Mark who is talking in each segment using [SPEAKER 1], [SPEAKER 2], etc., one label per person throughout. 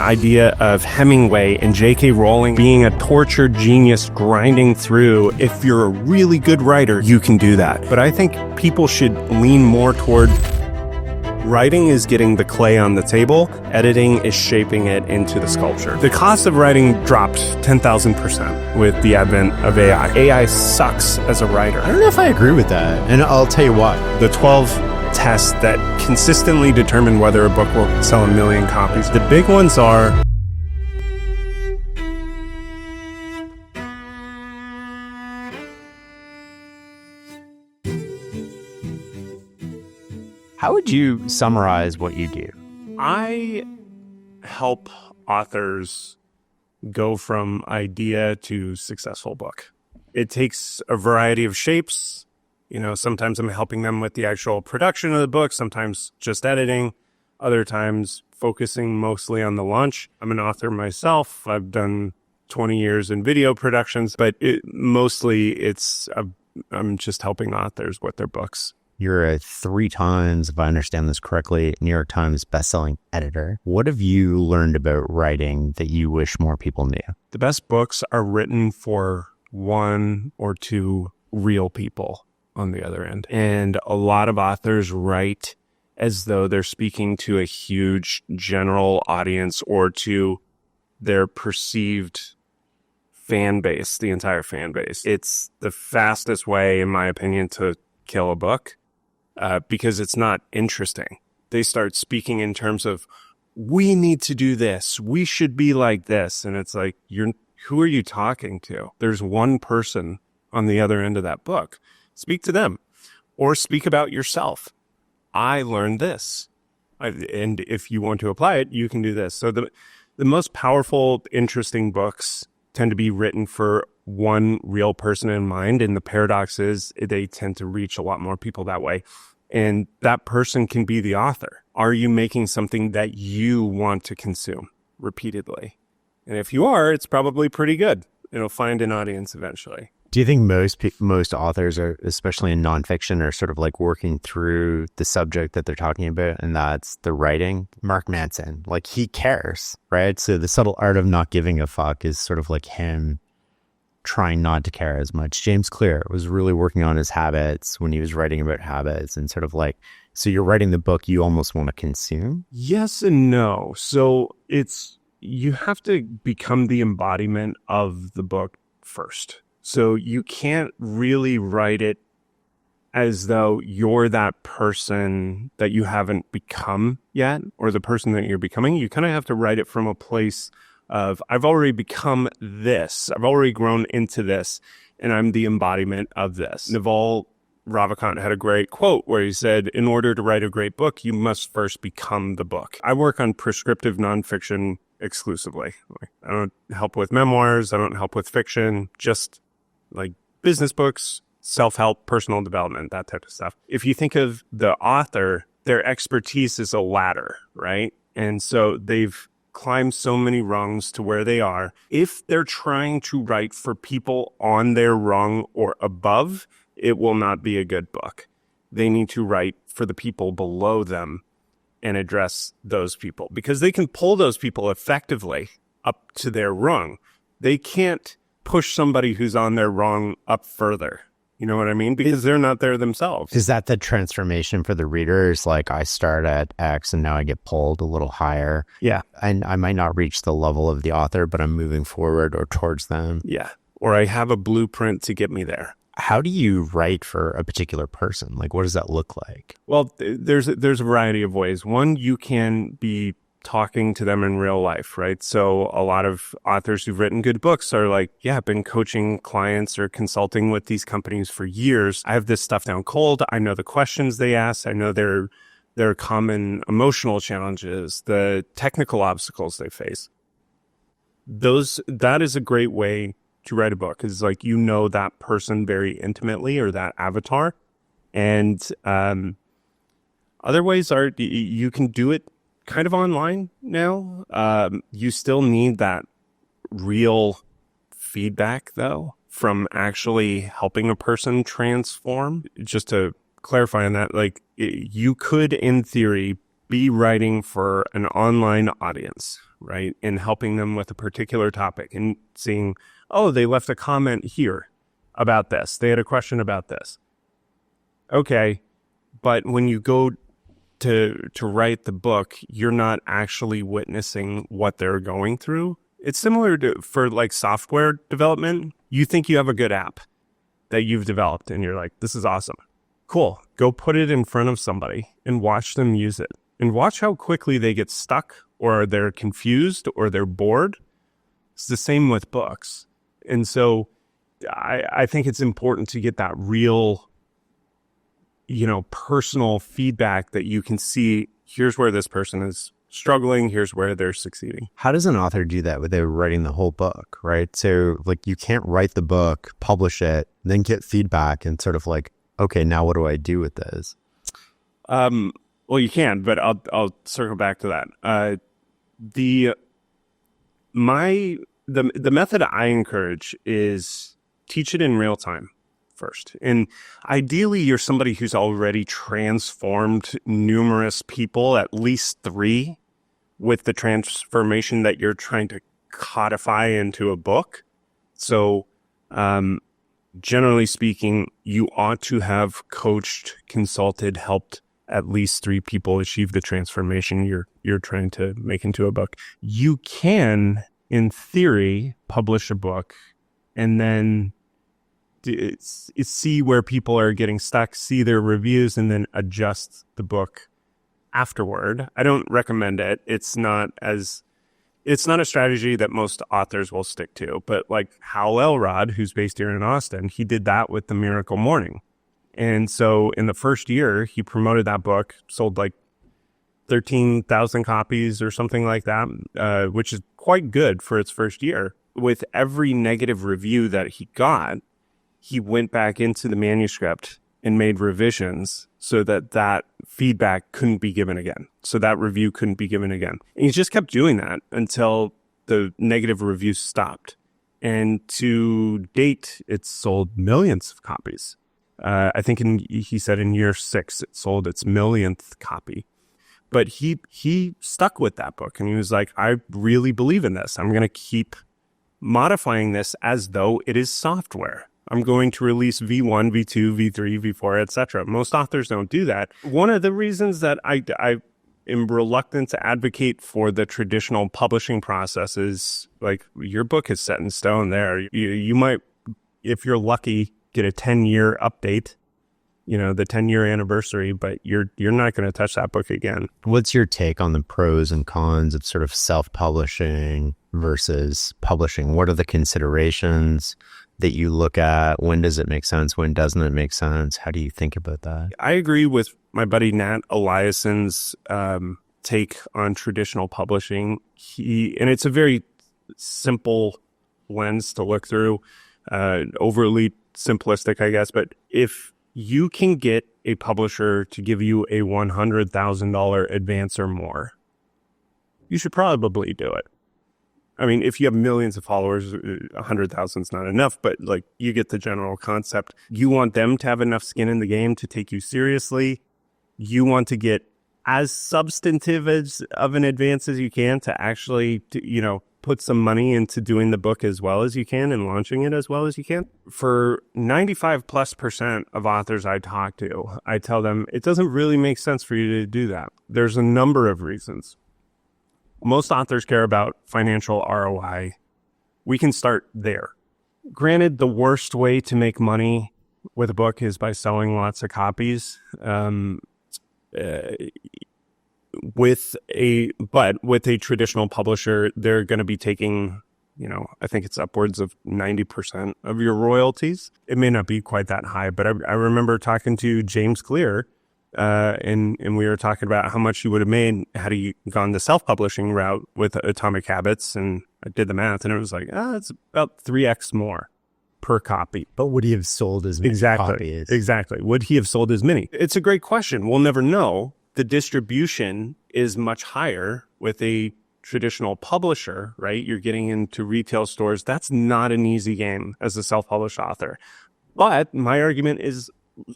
[SPEAKER 1] idea of Hemingway and J.K. Rowling being a tortured genius grinding through. If you're a really good writer, you can do that. But I think people should lean more toward writing is getting the clay on the table, editing is shaping it into the sculpture. The cost of writing dropped 10,000% with the advent of AI. AI sucks as a writer.
[SPEAKER 2] I don't know if I agree with that, and I'll tell you why.
[SPEAKER 1] The 12 tests that consistently determine whether a book will sell 1 million copies. The big ones are
[SPEAKER 2] How would you summarize what you do?
[SPEAKER 1] I help authors go from idea to successful book. It takes a variety of shapes. You know, sometimes I'm helping them with the actual production of the book, sometimes just editing, other times focusing mostly on the launch. I'm an author myself. I've done 20 years in video productions, but I'm just helping authors with their books.
[SPEAKER 2] You're a 3 times, if I understand this correctly, New York Times bestselling editor. What have you learned about writing that you wish more people knew?
[SPEAKER 1] The best books are written for 1 or 2 real people on the other end. And a lot of authors write as though they're speaking to a huge general audience or to their perceived fan base, the entire fan base. It's the fastest way, in my opinion, to kill a book. Because it's not interesting. They start speaking in terms of, we need to do this. We should be like this. And it's like, who are you talking to? There's one person on the other end of that book. Speak to them or speak about yourself. I learned this. And if you want to apply it, you can do this. So the most powerful, interesting books tend to be written for one real person in mind. And the paradox is they tend to reach a lot more people that way. And that person can be the author. Are you making something that you want to consume repeatedly? And if you are, it's probably pretty good. It'll find an audience eventually.
[SPEAKER 2] Do you think most authors are, especially in nonfiction, are sort of like working through the subject that they're talking about, and that's the writing? Mark Manson, like, he cares, right? So The Subtle Art of Not Giving a Fuck is sort of like him trying not to care as much. James Clear was really working on his habits when he was writing about habits, and sort of like, so you're writing the book you almost want to consume?
[SPEAKER 1] Yes and no. So you have to become the embodiment of the book first. So you can't really write it as though you're that person that you haven't become yet, or the person that you're becoming. You kind of have to write it from a place of, I've already become this. I've already grown into this, and I'm the embodiment of this. Naval Ravikant had a great quote where he said, in order to write a great book, you must first become the book. I work on prescriptive nonfiction exclusively. I don't help with memoirs. I don't help with fiction, just like business books, self-help, personal development, that type of stuff. If you think of the author, their expertise is a ladder, right? And so they've climbed so many rungs to where they are. If they're trying to write for people on their rung or above, it will not be a good book. They need to write for the people below them and address those people, because they can pull those people effectively up to their rung. They can't push somebody who's on their rung up further. You know what I mean? Because they're not there themselves.
[SPEAKER 2] Is that the transformation for the reader? Is like, I start at X and now I get pulled a little higher.
[SPEAKER 1] Yeah.
[SPEAKER 2] And I might not reach the level of the author, but I'm moving forward or towards them.
[SPEAKER 1] Yeah. Or I have a blueprint to get me there.
[SPEAKER 2] How do you write for a particular person? Like, what does that look like?
[SPEAKER 1] Well, there's a variety of ways. One, you can be talking to them in real life, right? So a lot of authors who've written good books are like, yeah, I've been coaching clients or consulting with these companies for years. I have this stuff down cold. I know the questions they ask. I know their common emotional challenges, the technical obstacles they face. That is a great way to write a book, is like, you know that person very intimately, or that avatar. And other ways are, you can do it kind of online now. You still need that real feedback, though, from actually helping a person transform. Just to clarify on that, like, you could, in theory, be writing for an online audience, right? And helping them with a particular topic and seeing, oh, they left a comment here about this. They had a question about this. Okay. But when you go to write the book, you're not actually witnessing what they're going through. It's similar to for like software development. You think you have a good app that you've developed and you're like, this is awesome. Cool. Go put it in front of somebody and watch them use it and watch how quickly they get stuck or they're confused or they're bored. It's the same with books. And so I think it's important to get that real, personal feedback that you can see, here's where this person is struggling, here's where they're succeeding.
[SPEAKER 2] How does an author do that without writing the whole book, right? So like you can't write the book, publish it, then get feedback and sort of like, okay, now what do I do with this?
[SPEAKER 1] Well, you can, but I'll circle back to that. The method I encourage is teach it in real time first. And ideally, you're somebody who's already transformed numerous people, at least 3, with the transformation that you're trying to codify into a book. So, generally speaking, you ought to have coached, consulted, helped at least 3 people achieve the transformation you're trying to make into a book. You can, in theory, publish a book and then see where people are getting stuck, see their reviews, and then adjust the book afterward. I don't recommend it. It's not a strategy that most authors will stick to, but like Hal Elrod, who's based here in Austin, he did that with The Miracle Morning. And so in the first year, he promoted that book, sold like 13,000 copies or something like that, which is quite good for its first year. With every negative review that he got, he went back into the manuscript and made revisions so that feedback couldn't be given again. So that review couldn't be given again. And he just kept doing that until the negative reviews stopped. And to date, it's sold millions of copies. I think he said in year 6, it sold its millionth copy. But he stuck with that book and he was like, I really believe in this. I'm going to keep modifying this as though it is software. I'm going to release V1, V2, V3, V4, etc. Most authors don't do that. One of the reasons that I am reluctant to advocate for the traditional publishing process is like your book is set in stone there. You might, if you're lucky, get a 10-year update, the 10-year anniversary, but you're not going to touch that book again.
[SPEAKER 2] What's your take on the pros and cons of sort of self-publishing versus publishing? What are the considerations that you look at? When does it make sense? When doesn't it make sense? How do you think about that?
[SPEAKER 1] I agree with my buddy Nat Eliason's take on traditional publishing. And it's a very simple lens to look through, overly simplistic, I guess. But if you can get a publisher to give you a $100,000 advance or more, you should probably do it. I mean, if you have millions of followers, 100,000 is not enough, but like you get the general concept. You want them to have enough skin in the game to take you seriously. You want to get as substantive of an advance as you can to actually, put some money into doing the book as well as you can and launching it as well as you can. For 95+% of authors I talk to, I tell them it doesn't really make sense for you to do that. There's a number of reasons. Most authors care about financial ROI. We can start there. Granted, the worst way to make money with a book is by selling lots of copies. With a traditional publisher, they're going to be taking, I think it's upwards of 90% of your royalties. It may not be quite that high, but I remember talking to James Clear, and we were talking about how much you would have made had he gone the self-publishing route with Atomic Habits, and I did the math, and it was like, it's about 3x more per copy.
[SPEAKER 2] But would he have sold as many copies?
[SPEAKER 1] Exactly. Would he have sold as many? It's a great question. We'll never know. The distribution is much higher with a traditional publisher, right? You're getting into retail stores. That's not an easy game as a self-published author. But my argument is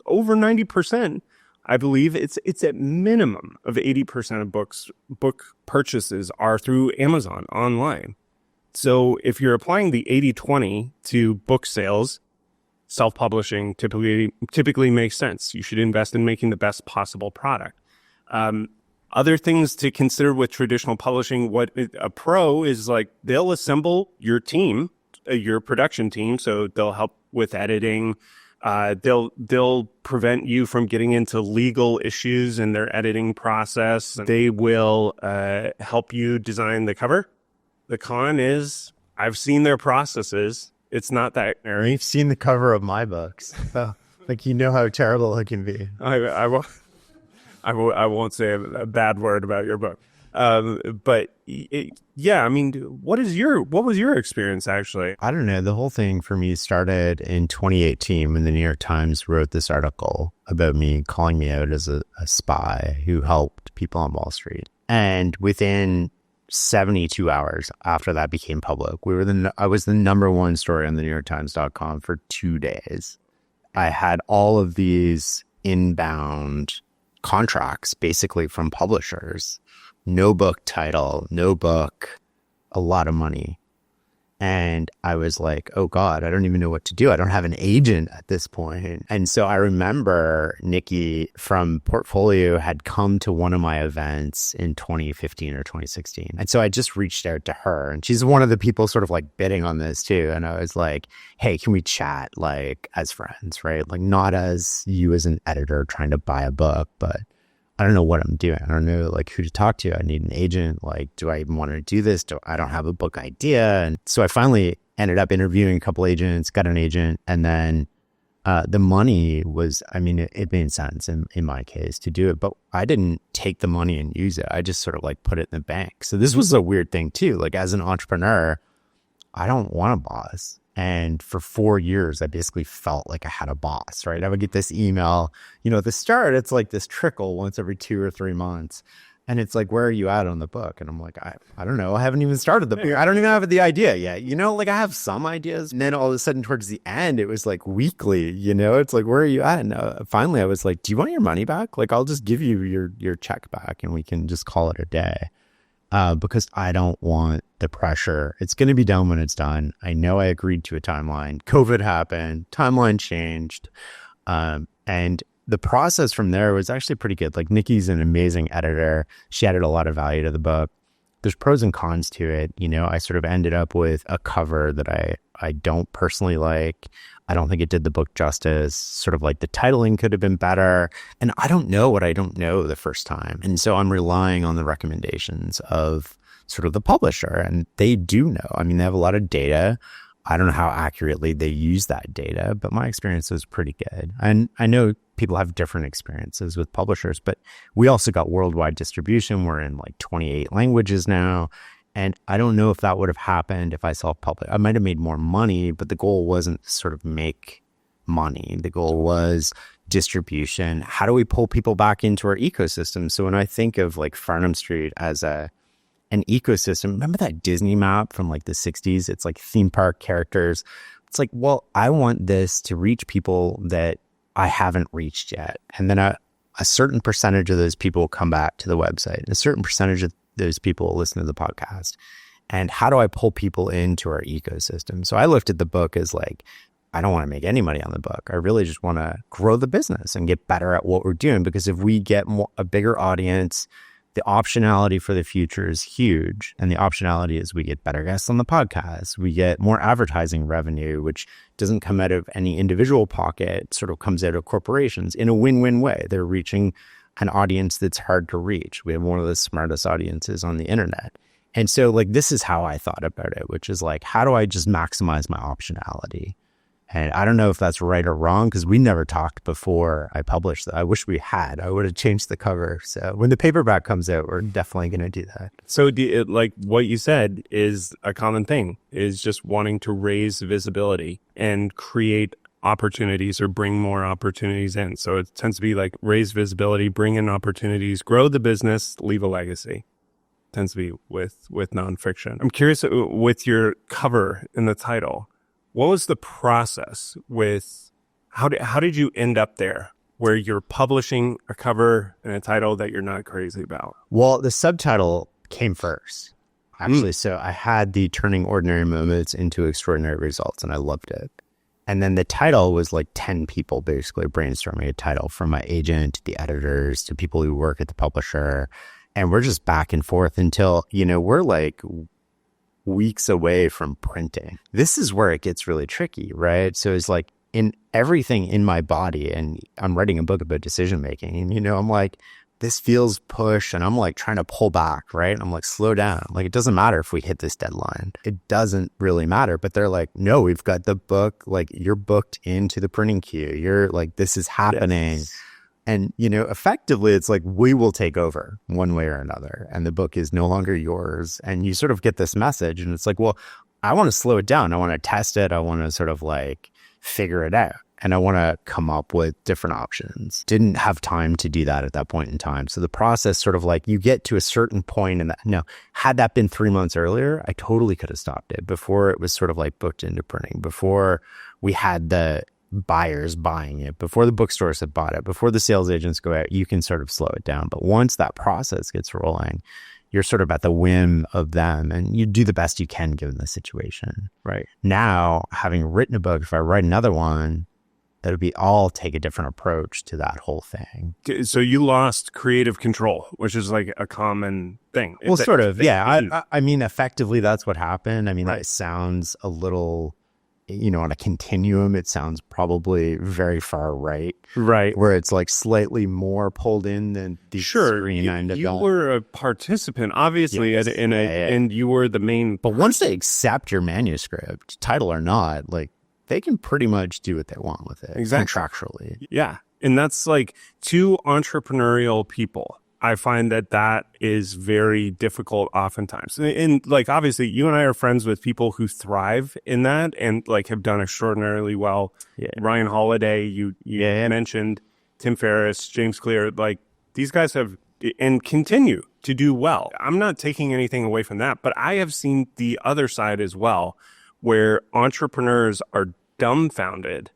[SPEAKER 1] over 90% I believe it's at minimum of 80% of book purchases are through Amazon online. So if you're applying the 80-20 to book sales, self-publishing typically makes sense. You should invest in making the best possible product. Other things to consider with traditional publishing, what a pro is like, they'll assemble your team, your production team. So they'll help with editing. They'll prevent you from getting into legal issues in their editing process. They will help you design the cover. The con is I've seen their processes. It's not that ordinary.
[SPEAKER 2] You've seen the cover of my books. Like, you know how terrible it can be.
[SPEAKER 1] I won't say a bad word about your book. But yeah, I mean, what was your experience actually?
[SPEAKER 2] I don't know. The whole thing for me started in 2018 when the New York Times wrote this article about me, calling me out as a spy who helped people on Wall Street. And within 72 hours after that became public, I was the number one story on the NewYorkTimes.com for 2 days. I had all of these inbound contracts basically from publishers. No book title, no book, a lot of money. And I was like, oh God, I don't even know what to do. I don't have an agent at this point. And so I remember Nikki from Portfolio had come to one of my events in 2015 or 2016. And so I just reached out to her, and she's one of the people sort of like bidding on this too. And I was like, hey, can we chat like as friends, right? Like not as you as an editor trying to buy a book, but I don't know what I'm doing. I don't know like who to talk to. I need an agent. Like, do I even want to do this? I don't have a book idea. And so I finally ended up interviewing a couple agents, got an agent. And then the money was, I mean, it made sense in my case to do it, but I didn't take the money and use it. I just sort of like put it in the bank. So this was a weird thing too. Like as an entrepreneur, I don't want a boss. And for 4 years, I basically felt like I had a boss, right? I would get this email, at the start, it's like this trickle once every 2 or 3 months. And it's like, where are you at on the book? And I'm like, I don't know. I haven't even started the book. I don't even have the idea yet. Like I have some ideas. And then all of a sudden towards the end, it was like weekly, it's like, where are you at? And finally I was like, do you want your money back? Like, I'll just give you your check back and we can just call it a day. Because I don't want the pressure. It's going to be done when it's done. I know I agreed to a timeline. COVID happened. Timeline changed. And the process from there was actually pretty good. Like Nikki's an amazing editor. She added a lot of value to the book. There's pros and cons to it. I sort of ended up with a cover that I don't personally like. I don't think it did the book justice. Sort of like the titling could have been better. And I don't know what I don't know the first time. And so I'm relying on the recommendations of sort of the publisher. And they do know. I mean, they have a lot of data. I don't know how accurately they use that data, but my experience was pretty good. And I know people have different experiences with publishers, but we also got worldwide distribution. We're in like 28 languages now. And I don't know if that would have happened if I self-published. I might have made more money, but the goal wasn't to sort of make money. The goal was distribution. How do we pull people back into our ecosystem? So when I think of like Farnham Street as an ecosystem, remember that Disney map from like the 60s? It's like theme park characters. It's like, well, I want this to reach people that I haven't reached yet. And then a certain percentage of those people will come back to the website. And a certain percentage of those people listen to the podcast. And how do I pull people into our ecosystem? So I looked at the book as like, I don't want to make any money on the book. I really just want to grow the business and get better at what we're doing. Because if we get a bigger audience, the optionality for the future is huge. And the optionality is we get better guests on the podcast. We get more advertising revenue, which doesn't come out of any individual pocket, sort of comes out of corporations in a win-win way. They're reaching an audience that's hard to reach. We have one of the smartest audiences on the internet. And so like, this is how I thought about it, which is like, how do I just maximize my optionality? And I don't know if that's right or wrong because we never talked before I published that. I wish we had. I would have changed the cover. So when the paperback comes out, we're definitely going to do that.
[SPEAKER 1] So like what you said is a common thing, is just wanting to raise visibility and create opportunities or bring more opportunities in. So it tends to be like raise visibility, bring in opportunities, grow the business, leave a legacy. Tends to be with nonfiction. I'm curious with your cover in the title, what was the process with how did you end up there? where you're publishing a cover and a title that you're not crazy about?
[SPEAKER 2] Well, the subtitle came first, actually. So I had the Turning Ordinary Moments into Extraordinary Results, and I loved it. And then the title was like 10 people basically brainstorming a title, from my agent to the editors to people who work at the publisher. And we're just back and forth until, we're like weeks away from printing. This is where it gets really tricky, right? So it's like in everything in my body, and I'm writing a book about decision making, and, I'm like, this feels push, and I'm like trying to pull back, right? I'm like, slow down. Like, it doesn't matter if we hit this deadline. It doesn't really matter. But they're like, no, we've got the book, like you're booked into the printing queue. You're like, this is happening. Yes. And, effectively, it's like, we will take over one way or another, and the book is no longer yours. And you sort of get this message, and it's like, well, I want to slow it down. I want to test it. I want to sort of like figure it out. And I want to come up with different options. Didn't have time to do that at that point in time. So the process sort of like, you get to a certain point, and had that been 3 months earlier, I totally could have stopped it before it was sort of like booked into printing, before we had the buyers buying it, before the bookstores had bought it, before the sales agents go out. You can sort of slow it down. But once that process gets rolling, you're sort of at the whim of them, and you do the best you can given the situation.
[SPEAKER 1] Right.
[SPEAKER 2] Now, having written a book, if I write another one, I'll take a different approach to that whole thing.
[SPEAKER 1] So you lost creative control, which is like a common thing.
[SPEAKER 2] Well, sort of, yeah. I mean, effectively, that's what happened. I mean,
[SPEAKER 1] Right.
[SPEAKER 2] It sounds a little, on a continuum, it sounds probably very far right.
[SPEAKER 1] Right.
[SPEAKER 2] Where it's like slightly more pulled in than the screen end of
[SPEAKER 1] you were a participant, obviously,
[SPEAKER 2] Yes.
[SPEAKER 1] and you were the main.
[SPEAKER 2] But once they accept your manuscript, title or not, like, they can pretty much do what they want with it.
[SPEAKER 1] Exactly.
[SPEAKER 2] Contractually.
[SPEAKER 1] Yeah. And that's like, two entrepreneurial people. I find that is very difficult oftentimes. And like, obviously, you and I are friends with people who thrive in that and like have done extraordinarily well.
[SPEAKER 2] Yeah.
[SPEAKER 1] Ryan Holiday, you mentioned, Tim Ferriss, James Clear, like these guys have and continue to do well. I'm not taking anything away from that, but I have seen the other side as well, where entrepreneurs are dumbfounded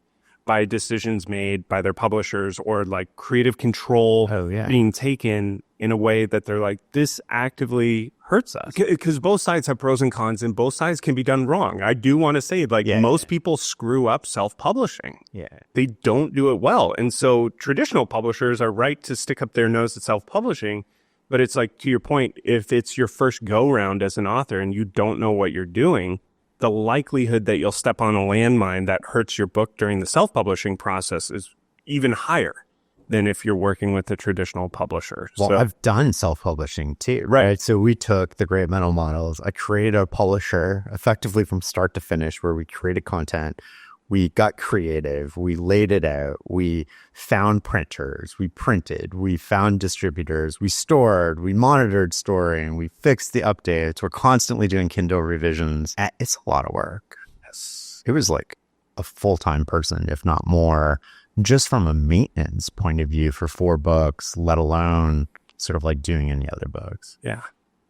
[SPEAKER 1] by decisions made by their publishers, or like creative control being taken in a way that they're like, this actively hurts us. Because both sides have pros and cons, and both sides can be done wrong. I do want to say, like, most people screw up self-publishing.
[SPEAKER 2] Yeah.
[SPEAKER 1] They don't do it well. And so traditional publishers are right to stick up their nose at self-publishing. But it's like, to your point, if it's your first go-round as an author and you don't know what you're doing, the likelihood that you'll step on a landmine that hurts your book during the self-publishing process is even higher than if you're working with a traditional publisher.
[SPEAKER 2] Well, I've done self-publishing too, right? So we took the great mental models. I created a publisher effectively from start to finish, where we created content. We got creative. We laid it out. We found printers. We printed. We found distributors. We stored. We monitored storing. We fixed the updates. We're constantly doing Kindle revisions. It's a lot of work.
[SPEAKER 1] Yes.
[SPEAKER 2] It was like a full-time person, if not more, just from a maintenance point of view for 4 books, let alone sort of like doing any other books.
[SPEAKER 1] Yeah.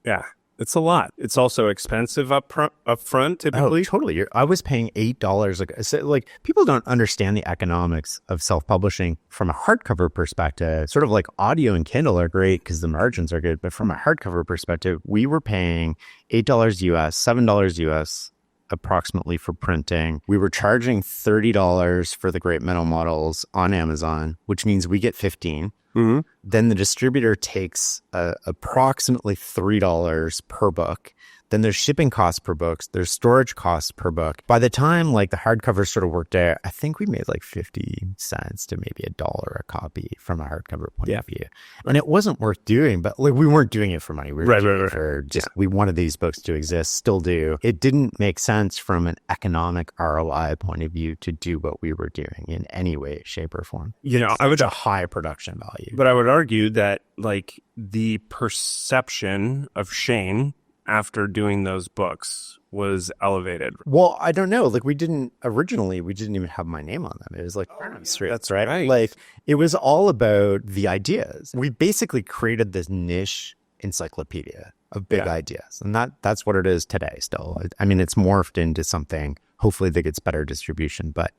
[SPEAKER 1] Yeah. It's a lot. It's also expensive up front, typically.
[SPEAKER 2] Oh, totally. I was paying $8. Like, people don't understand the economics of self-publishing from a hardcover perspective. Sort of like audio and Kindle are great because the margins are good. But from a hardcover perspective, we were paying $8 US, $7 US approximately for printing. We were charging $30 for the great mental models on Amazon, which means we get 15.
[SPEAKER 1] Mm-hmm.
[SPEAKER 2] Then the distributor takes approximately $3 per book. Then there's shipping costs per book. There's storage costs per book. By the time like the hardcover sort of worked out, I think we made like 50 cents to maybe $1 a copy from a hardcover point of view. And it wasn't worth doing, but like, we weren't doing it for money. We were doing it for just, we wanted these books to exist, still do. It didn't make sense from an economic ROI point of view to do what we were doing in any way, shape, or form.
[SPEAKER 1] I would
[SPEAKER 2] a high production value.
[SPEAKER 1] But I would argue that like the perception of Shane after doing those books was elevated.
[SPEAKER 2] Well, I don't know. Like, we didn't even have my name on them. It was like, Street.
[SPEAKER 1] That's right.
[SPEAKER 2] Like, it was all about the ideas. We basically created this niche encyclopedia of big ideas. And that's what it is today still. I mean, it's morphed into something, hopefully that gets better distribution. But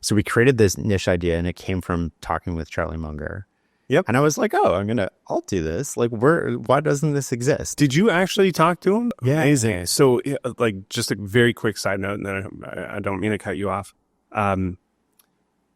[SPEAKER 2] So we created this niche idea, and it came from talking with Charlie Munger.
[SPEAKER 1] Yep.
[SPEAKER 2] And I was like, oh, I'll do this. Like, why doesn't this exist?
[SPEAKER 1] Did you actually talk to him?
[SPEAKER 2] Yeah.
[SPEAKER 1] Amazing. So, like, just a very quick side note, and then I don't mean to cut you off.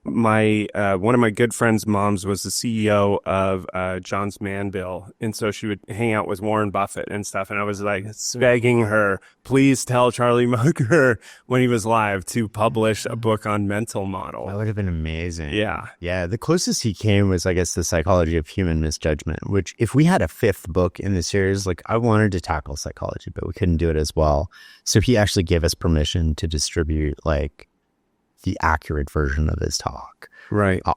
[SPEAKER 1] My one of my good friends' moms was the CEO of John's Manville, and so she would hang out with Warren Buffett and stuff. And I was like begging her, please tell Charlie Munger when he was live to publish a book on mental model.
[SPEAKER 2] That would have been amazing.
[SPEAKER 1] Yeah.
[SPEAKER 2] Yeah. The closest he came was, I guess, The Psychology of Human Misjudgment, which if we had a fifth book in the series, like I wanted to tackle psychology, but we couldn't do it as well. So he actually gave us permission to distribute like the accurate version of his talk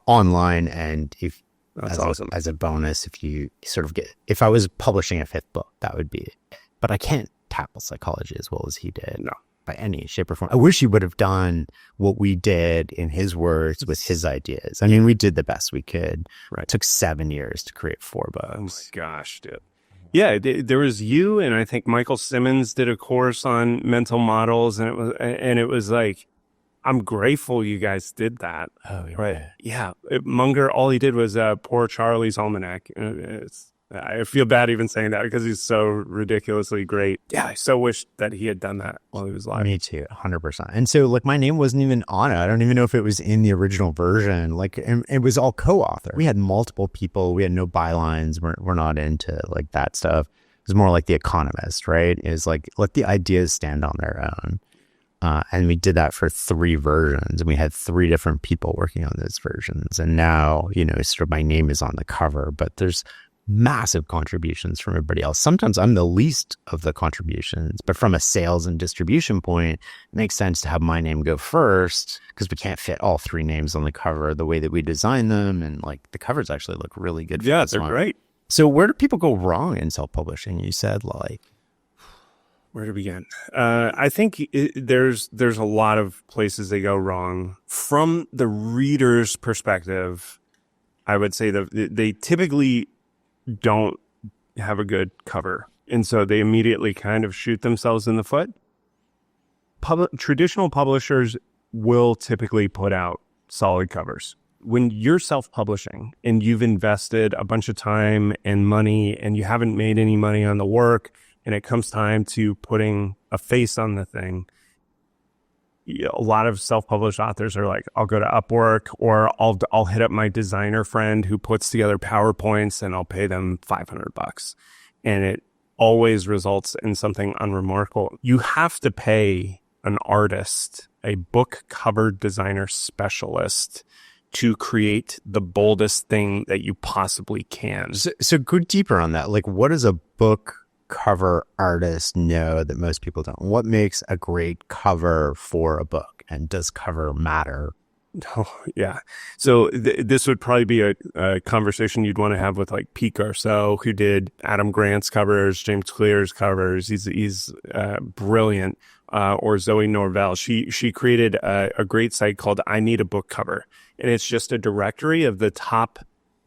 [SPEAKER 2] online. And if
[SPEAKER 1] that's awesome.
[SPEAKER 2] As a bonus, if you sort of if I was publishing a fifth book, that would be it. But I can't tackle psychology as well as he did.
[SPEAKER 1] No.
[SPEAKER 2] By any shape or form. I wish he would have done what we did in his words with his ideas. I mean, we did the best we could. Right. It took 7 years to create 4 books.
[SPEAKER 1] Oh my gosh, dude. Yeah, there was you, and I think Michael Simmons did a course on mental models, and it was like, I'm grateful you guys did that.
[SPEAKER 2] Oh, yeah.
[SPEAKER 1] Right. Yeah. Munger, all he did was Poor Charlie's Almanac. I feel bad even saying that because he's so ridiculously great. Yeah. I so wish that he had done that while he was live.
[SPEAKER 2] Me too. 100%. And so like my name wasn't even on it. I don't even know if it was in the original version. Like it was all co-author. We had multiple people. We had no bylines. We're not into like that stuff. It was more like The Economist, right? It was like, let the ideas stand on their own. And we did that for 3 versions, and we had 3 different people working on those versions. And now, sort of my name is on the cover, but there's massive contributions from everybody else. Sometimes I'm the least of the contributions, but from a sales and distribution point, it makes sense to have my name go first because we can't fit all 3 names on the cover the way that we design them. And like the covers actually look really good.
[SPEAKER 1] Yeah, they're great.
[SPEAKER 2] So where do people go wrong in self-publishing? You said like...
[SPEAKER 1] Where to begin? I think there's a lot of places they go wrong. From the reader's perspective, I would say that they typically don't have a good cover. And so they immediately kind of shoot themselves in the foot. Traditional publishers will typically put out solid covers. When you're self-publishing and you've invested a bunch of time and money and you haven't made any money on the work, and it comes time to putting a face on the thing, a lot of self-published authors are like, I'll go to Upwork, or I'll hit up my designer friend who puts together PowerPoints and I'll pay them $500. And it always results in something unremarkable. You have to pay an artist, a book cover designer specialist, to create the boldest thing that you possibly can.
[SPEAKER 2] So go deeper on that. Like, what does a book cover artist know that most people don't? What makes a great cover for a book, and does cover matter?
[SPEAKER 1] Oh, yeah. So this would probably be a conversation you'd want to have with like Pete Garceau, who did Adam Grant's covers, James Clear's covers. He's brilliant. Or Zoe Norvell. She created a great site called I Need a Book Cover, and it's just a directory of the top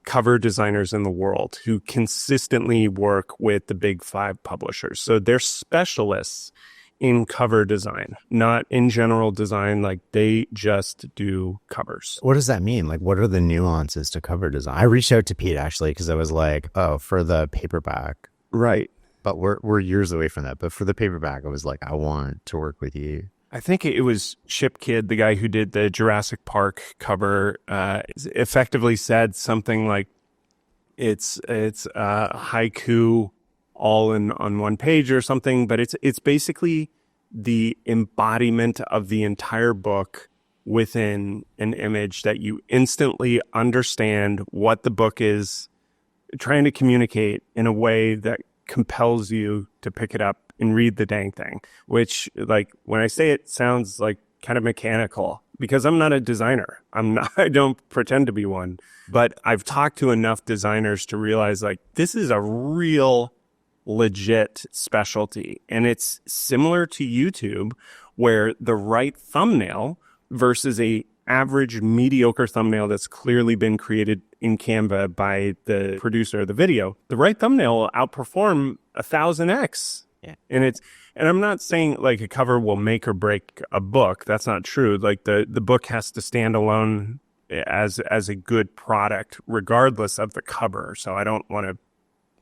[SPEAKER 1] cover designers in the world who consistently work with the big 5 publishers. So they're specialists in cover design, not in general design. Like they just do covers.
[SPEAKER 2] What does that mean? Like, what are the nuances to cover design? I reached out to Pete actually because I was like, oh, for the paperback.
[SPEAKER 1] Right.
[SPEAKER 2] But we're years away from that. But for the paperback, I was like, I want to work with you.
[SPEAKER 1] I think it was Chip Kidd, the guy who did the Jurassic Park cover, effectively said something like, it's haiku all on one page or something, but it's basically the embodiment of the entire book within an image that you instantly understand what the book is trying to communicate in a way that compels you to pick it up and read the dang thing, which, like, when I say it sounds like kind of mechanical because I'm not a designer. I don't pretend to be one, but I've talked to enough designers to realize like this is a real legit specialty. And it's similar to YouTube, where the right thumbnail versus a average mediocre thumbnail that's clearly been created in Canva by the producer of the video, the right thumbnail will outperform 1,000x.
[SPEAKER 2] Yeah.
[SPEAKER 1] And And I'm not saying like a cover will make or break a book. That's not true. Like the book has to stand alone as a good product, regardless of the cover. So I don't want to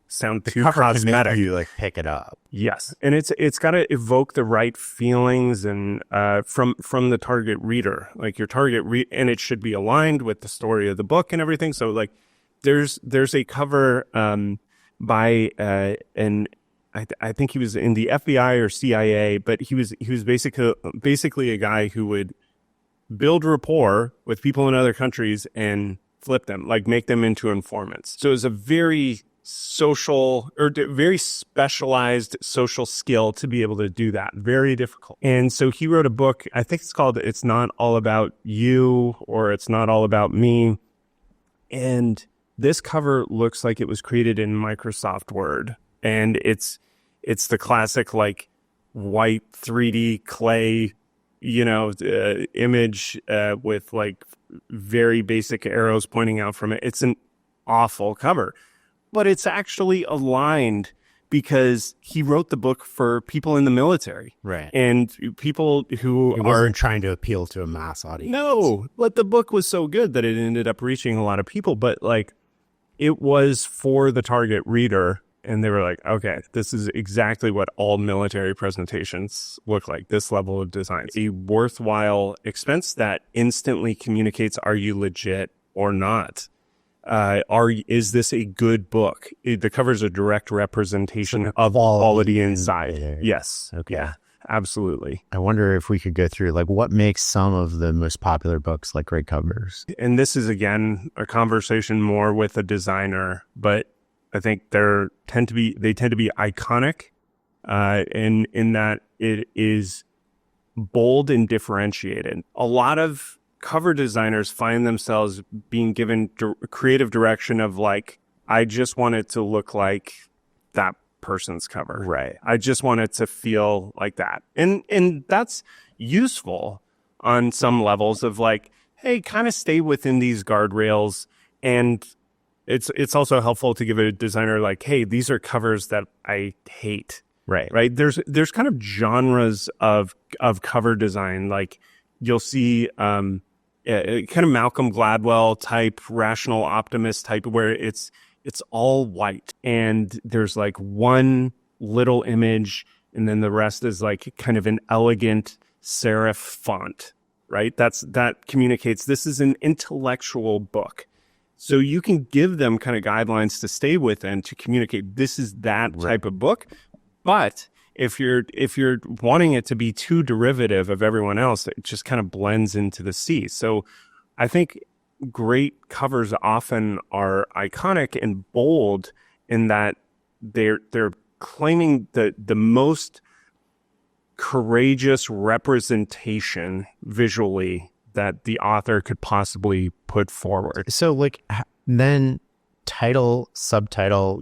[SPEAKER 1] sound too cosmetic.
[SPEAKER 2] You like pick it up.
[SPEAKER 1] Yes, and it's got to evoke the right feelings and from the target reader, like your target and it should be aligned with the story of the book and everything. So like, there's a cover by and I think he was in the FBI or CIA, but he was basically a guy who would build rapport with people in other countries and flip them, like make them into informants. So it was a very social or very specialized social skill to be able to do that. Very difficult. And so he wrote a book, I think it's called It's Not All About You, or It's Not All About Me. And this cover looks like it was created in Microsoft Word. And it's the classic like white 3D clay, image with like very basic arrows pointing out from it. It's an awful cover. But it's actually aligned because he wrote the book for people in the military.
[SPEAKER 2] Right.
[SPEAKER 1] And people who
[SPEAKER 2] aren't trying to appeal to a mass audience.
[SPEAKER 1] No, but the book was so good that it ended up reaching a lot of people. But like, it was for the target reader. And they were like, okay, this is exactly what all military presentations look like, this level of design. A worthwhile expense that instantly communicates, are you legit or not? Is this a good book? The cover is a direct representation of quality inside. Yes.
[SPEAKER 2] Okay.
[SPEAKER 1] Yeah, absolutely.
[SPEAKER 2] I wonder if we could go through like what makes some of the most popular books like great covers.
[SPEAKER 1] And this is again a conversation more with a designer, but I think they tend to be iconic, in that it is bold and differentiated. A lot of cover designers find themselves being given creative direction of like, I just want it to look like that person's cover.
[SPEAKER 2] Right.
[SPEAKER 1] I just want it to feel like that. And that's useful on some levels of like, hey, kind of stay within these guardrails. And it's also helpful to give a designer like, hey, these are covers that I hate.
[SPEAKER 2] Right.
[SPEAKER 1] Right. There's kind of genres of cover design. Like you'll see, kind of Malcolm Gladwell type, rational optimist type, where it's all white and there's like one little image and then the rest is like kind of an elegant serif font, right? That communicates this is an intellectual book. So you can give them kind of guidelines to stay within to communicate this is that type of book. But if you're wanting it to be too derivative of everyone else, it just kind of blends into the sea. So I think great covers often are iconic and bold in that they're claiming the most courageous representation visually that the author could possibly put forward.
[SPEAKER 2] So like then title, subtitle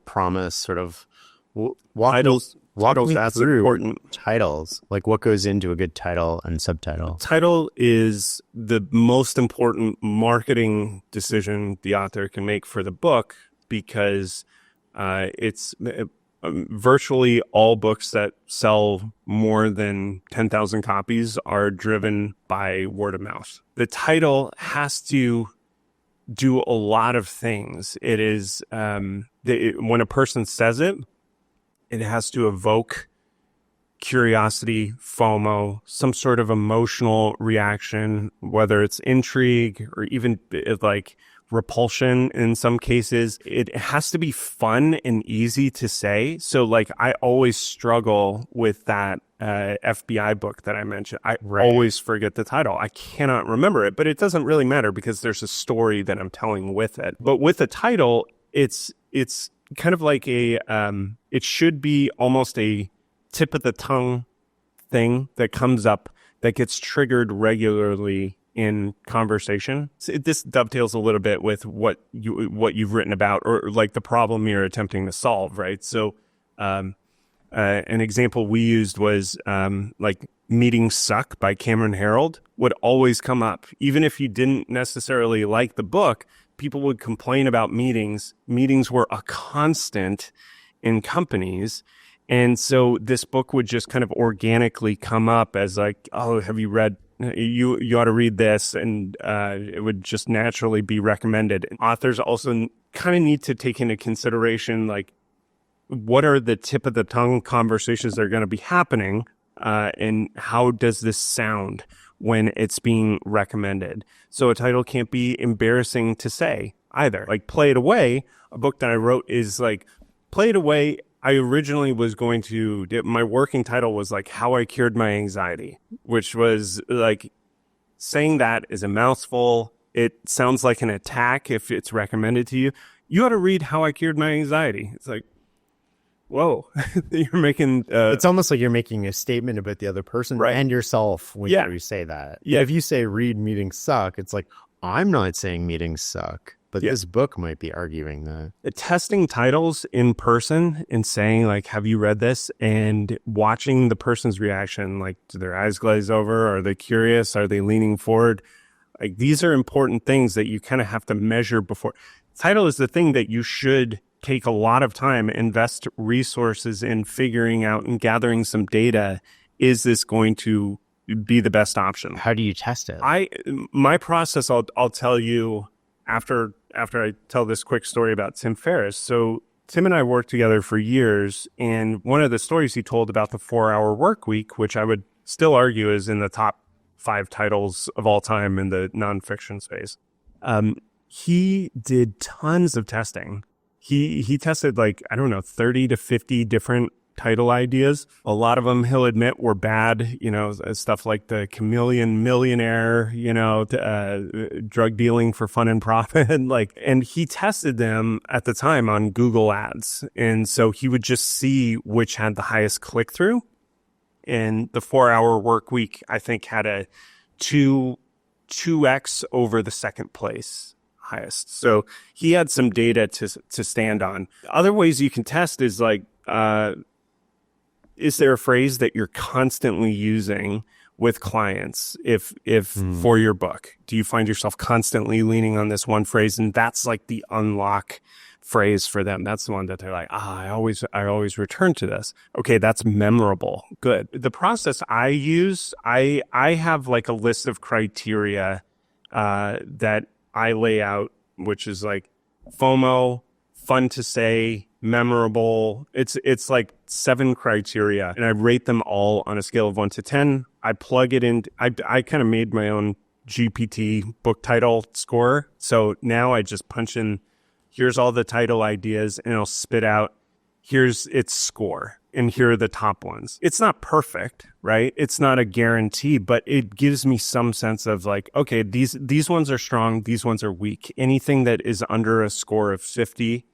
[SPEAKER 2] promise, sort of walk me
[SPEAKER 1] that's
[SPEAKER 2] through
[SPEAKER 1] important.
[SPEAKER 2] Titles, like what goes into a good title and subtitle.
[SPEAKER 1] Title is the most important marketing decision the author can make for the book because it's virtually all books that sell more than 10,000 copies are driven by word of mouth. The title has to do a lot of things. It is when a person says it, it has to evoke curiosity, FOMO, some sort of emotional reaction, whether it's intrigue or even like repulsion in some cases. It has to be fun and easy to say. So like I always struggle with that FBI book that I mentioned. I always forget the title. I cannot remember it, but it doesn't really matter because there's a story that I'm telling with it. But with a title, it's kind of like it should be almost a tip of the tongue thing that comes up that gets triggered regularly in conversation. So this dovetails a little bit with what you've written about, or like the problem you're attempting to solve, right? So an example we used was like Meetings Suck by Cameron Herold would always come up. Even if you didn't necessarily like the book, people would complain about meetings. Meetings were a constant in companies. And so this book would just kind of organically come up as like, oh, have you read, you ought to read this. And it would just naturally be recommended. And authors also kind of need to take into consideration, like, what are the tip of the tongue conversations that are going to be happening? And how does this sound when it's being recommended? So a title can't be embarrassing to say either. Like Play It Away, a book that I wrote is like, Play It Away, I originally was going to, my working title was like How I Cured My Anxiety, which was like, saying that is a mouthful. It sounds like an attack if it's recommended to you. You ought to read How I Cured My Anxiety. It's like, whoa, you're making...
[SPEAKER 2] it's almost like you're making a statement about the other person and yourself when you say that.
[SPEAKER 1] Yeah.
[SPEAKER 2] If you say read meetings suck, it's like, I'm not saying meetings suck, but this book might be arguing that.
[SPEAKER 1] Testing titles in person and saying like, have you read this? And watching the person's reaction, like, do their eyes glaze over? Are they curious? Are they leaning forward? Like, these are important things that you kind of have to measure before. Title is the thing that you should take a lot of time, invest resources in figuring out and gathering some data. Is this going to be the best option?
[SPEAKER 2] How do you test it?
[SPEAKER 1] My process, I'll tell you after I tell this quick story about Tim Ferriss. So Tim and I worked together for years, and one of the stories he told about the 4-hour work week, which I would still argue is in the top 5 titles of all time in the nonfiction space. He did tons of testing. He tested like, I don't know, 30 to 50 different title ideas. A lot of them, he'll admit, were bad, stuff like the Chameleon Millionaire, drug dealing for fun and profit. And he tested them at the time on Google Ads. And so he would just see which had the highest click through. And the 4-hour work week, I think, had a 2x over the second place highest. So he had some data to stand on. Other ways you can test is like, is there a phrase that you're constantly using with clients for your book? Do you find yourself constantly leaning on this one phrase? And that's like the unlock phrase for them. That's the one that they're like, I always return to this. Okay, that's memorable. Good. The process I use, I have like a list of criteria that I lay out, which is like FOMO, fun to say, memorable. It's like 7 criteria, and I rate them all on a scale of 1 to 10. I plug it in. I kind of made my own GPT book title score. So now I just punch in, here's all the title ideas, and it'll spit out, here's its score, and here are the top ones. It's not perfect, right? It's not a guarantee, but it gives me some sense of like, okay, these ones are strong, these ones are weak. Anything that is under a score of 50,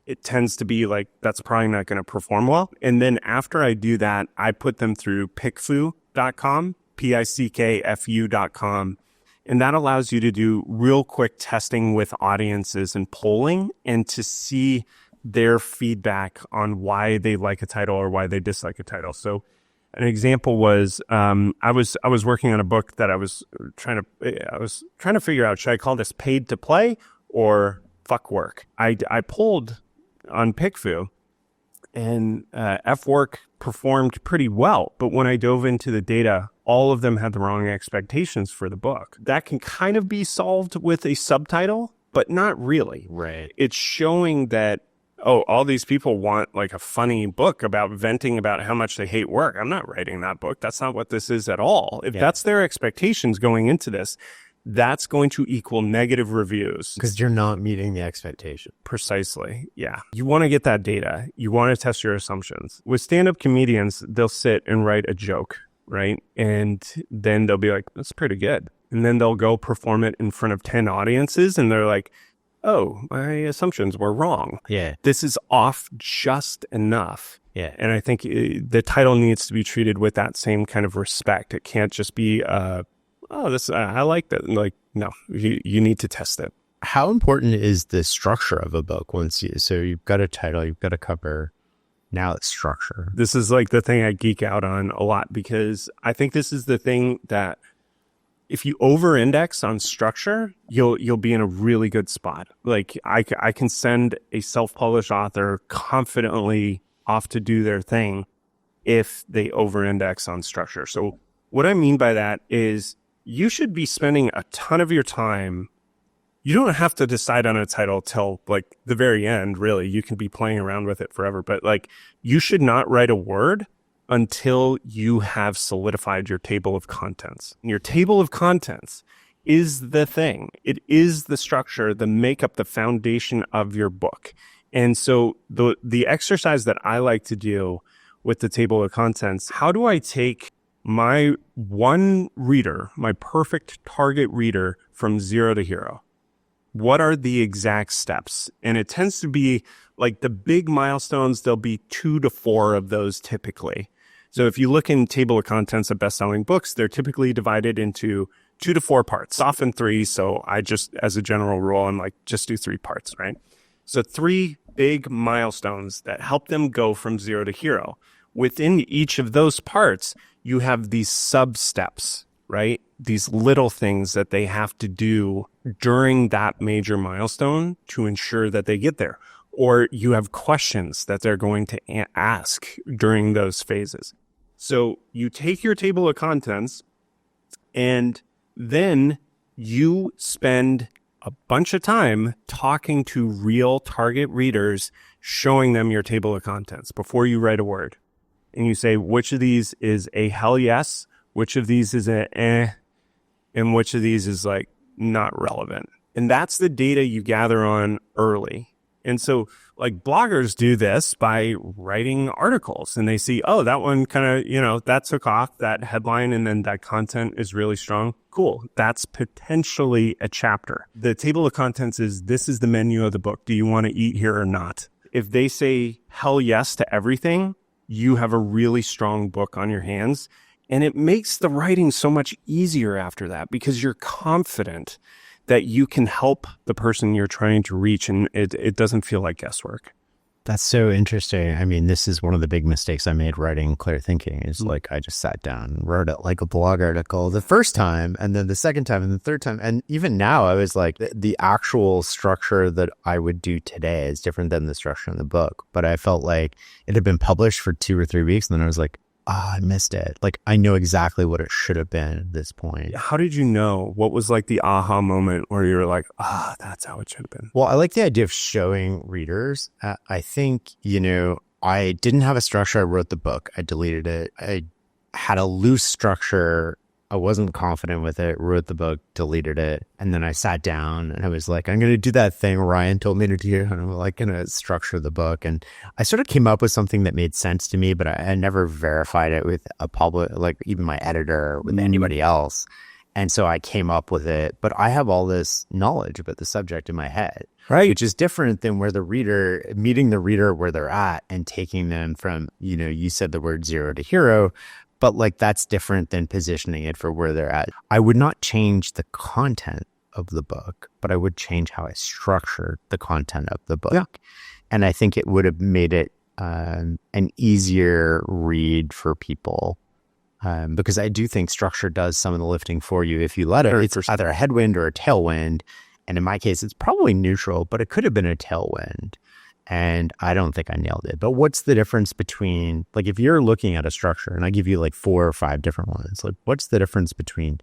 [SPEAKER 1] it tends to be like, that's probably not going to perform well. And then after I do that, I put them through pickfu.com, pickfu.com. And that allows you to do real quick testing with audiences and polling, and to see their feedback on why they like a title or why they dislike a title. So an example was, I was working on a book that I was trying to figure out, should I call this Paid to Play or Fuck Work? I polled on PickFu, and F Work performed pretty well. But when I dove into the data, all of them had the wrong expectations for the book. That can kind of be solved with a subtitle, but not really.
[SPEAKER 2] Right.
[SPEAKER 1] It's showing that, all these people want like a funny book about venting about how much they hate work. I'm not writing that book. That's not what this is at all. If that's their expectations going into this, that's going to equal negative reviews.
[SPEAKER 2] Because you're not meeting the expectation.
[SPEAKER 1] Precisely. Yeah. You want to get that data. You want to test your assumptions. With stand-up comedians, they'll sit and write a joke, right? And then they'll be like, that's pretty good. And then they'll go perform it in front of 10 audiences, and they're like, oh, my assumptions were wrong.
[SPEAKER 2] Yeah.
[SPEAKER 1] This is off just enough.
[SPEAKER 2] Yeah.
[SPEAKER 1] And I think the title needs to be treated with that same kind of respect. It can't just be, I like that. Like, no, you need to test it.
[SPEAKER 2] How important is the structure of a book so you've got a title, you've got a cover, now it's structure.
[SPEAKER 1] This is like the thing I geek out on a lot, because I think this is the thing that if you over-index on structure, you'll be in a really good spot. Like I can send a self-published author confidently off to do their thing if they over-index on structure. So what I mean by that is you should be spending a ton of your time. You don't have to decide on a title till like the very end, really. You can be playing around with it forever, but like you should not write a word until you have solidified your table of contents. And your table of contents is the thing. It is the structure, the makeup, the foundation of your book. And so the exercise that I like to do with the table of contents, how do I take my one reader, my perfect target reader, from 0 to hero? What are the exact steps? And it tends to be like the big milestones, there'll be 2 to 4 of those typically. So if you look in table of contents of best-selling books, they're typically divided into 2 to 4 parts, often 3. So I just, as a general rule, I'm like, just do 3 parts, right? So 3 big milestones that help them go from 0 to hero. Within each of those parts, you have these sub-steps, right? These little things that they have to do during that major milestone to ensure that they get there. Or you have questions that they're going to ask during those phases. So you take your table of contents and then you spend a bunch of time talking to real target readers, showing them your table of contents before you write a word. And you say, which of these is a hell yes, which of these is a eh, and which of these is like not relevant. And that's the data you gather on early. And so like bloggers do this by writing articles and they see, oh, that one kind of, that took off, that headline, and then that content is really strong. Cool. That's potentially a chapter. The table of contents is, this is the menu of the book. Do you want to eat here or not? If they say hell yes to everything, you have a really strong book on your hands. And it makes the writing so much easier after that because you're confident that you can help the person you're trying to reach, and it doesn't feel like guesswork.
[SPEAKER 2] That's so interesting. I mean, this is one of the big mistakes I made writing Clear Thinking is like I just sat down and wrote it like a blog article the first time, and then the second time, and the third time. And even now, I was like, the actual structure that I would do today is different than the structure in the book. But I felt like it had been published for 2 or 3 weeks, and then I was like, I missed it. Like, I know exactly what it should have been at this point.
[SPEAKER 1] How did you know? What was like the aha moment where you were like, that's how it should have been?
[SPEAKER 2] Well, I like the idea of showing readers. I think, I didn't have a structure. I wrote the book. I deleted it. I had a loose structure. I wasn't confident with it, wrote the book, deleted it. And then I sat down and I was like, I'm going to do that thing Ryan told me to do. And I'm like going to structure the book. And I sort of came up with something that made sense to me, but I never verified it with a public, like even my editor or with anybody else. And so I came up with it, but I have all this knowledge about the subject in my head,
[SPEAKER 1] right?
[SPEAKER 2] Which is different than meeting the reader where they're at and taking them from, you said the word 0 to hero. But like that's different than positioning it for where they're at. I would not change the content of the book, but I would change how I structured the content of the book. Yeah. And I think it would have made it an easier read for people because I do think structure does some of the lifting for you if you let it. It's either a headwind or a tailwind. And in my case, it's probably neutral, but it could have been a tailwind. And I don't think I nailed it. But what's the difference between, like, if you're looking at a structure, and I give you like 4 or 5 different ones, like, what's the difference between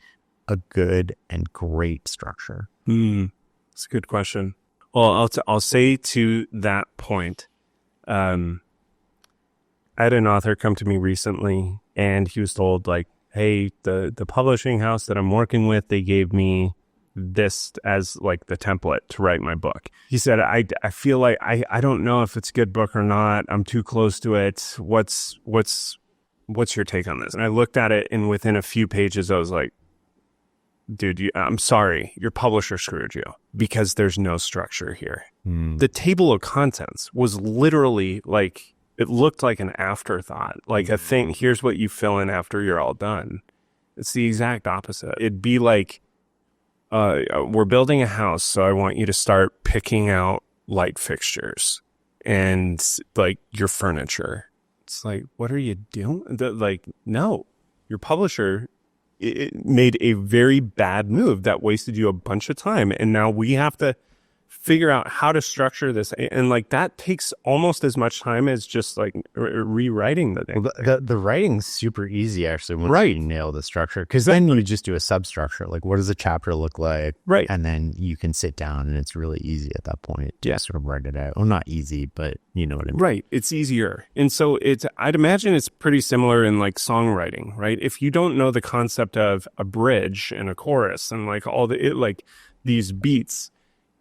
[SPEAKER 2] a good and great structure?
[SPEAKER 1] That's a good question. Well, I'll say to that point, I had an author come to me recently, and he was told, like, hey, the publishing house that I'm working with, they gave me this as like the template to write my book. He said, I feel like I don't know if it's a good book or not. I'm too close to it. What's your take on this? And I looked at it, and within a few pages, I was like, dude, I'm sorry, your publisher screwed you because there's no structure here. The table of contents was literally like, it looked like an afterthought, like a thing. Here's what you fill in after you're all done. It's the exact opposite. It'd be like, we're building a house, so I want you to start picking out light fixtures and like your furniture. It's like, what are you doing? No, your publisher it made a very bad move that wasted you a bunch of time. And now we have to figure out how to structure this. And like that takes almost as much time as just like rewriting the thing.
[SPEAKER 2] Well, the writing's super easy actually once
[SPEAKER 1] Right.
[SPEAKER 2] you nail the structure, because then you just do a substructure. Like, what does a chapter look like?
[SPEAKER 1] Right.
[SPEAKER 2] And then you can sit down and it's really easy at that point to
[SPEAKER 1] Yeah.
[SPEAKER 2] sort of write it out. Well, not easy, but you know what I mean.
[SPEAKER 1] Right. It's easier. And so I'd imagine it's pretty similar in like songwriting, right? If you don't know the concept of a bridge and a chorus and like like these beats,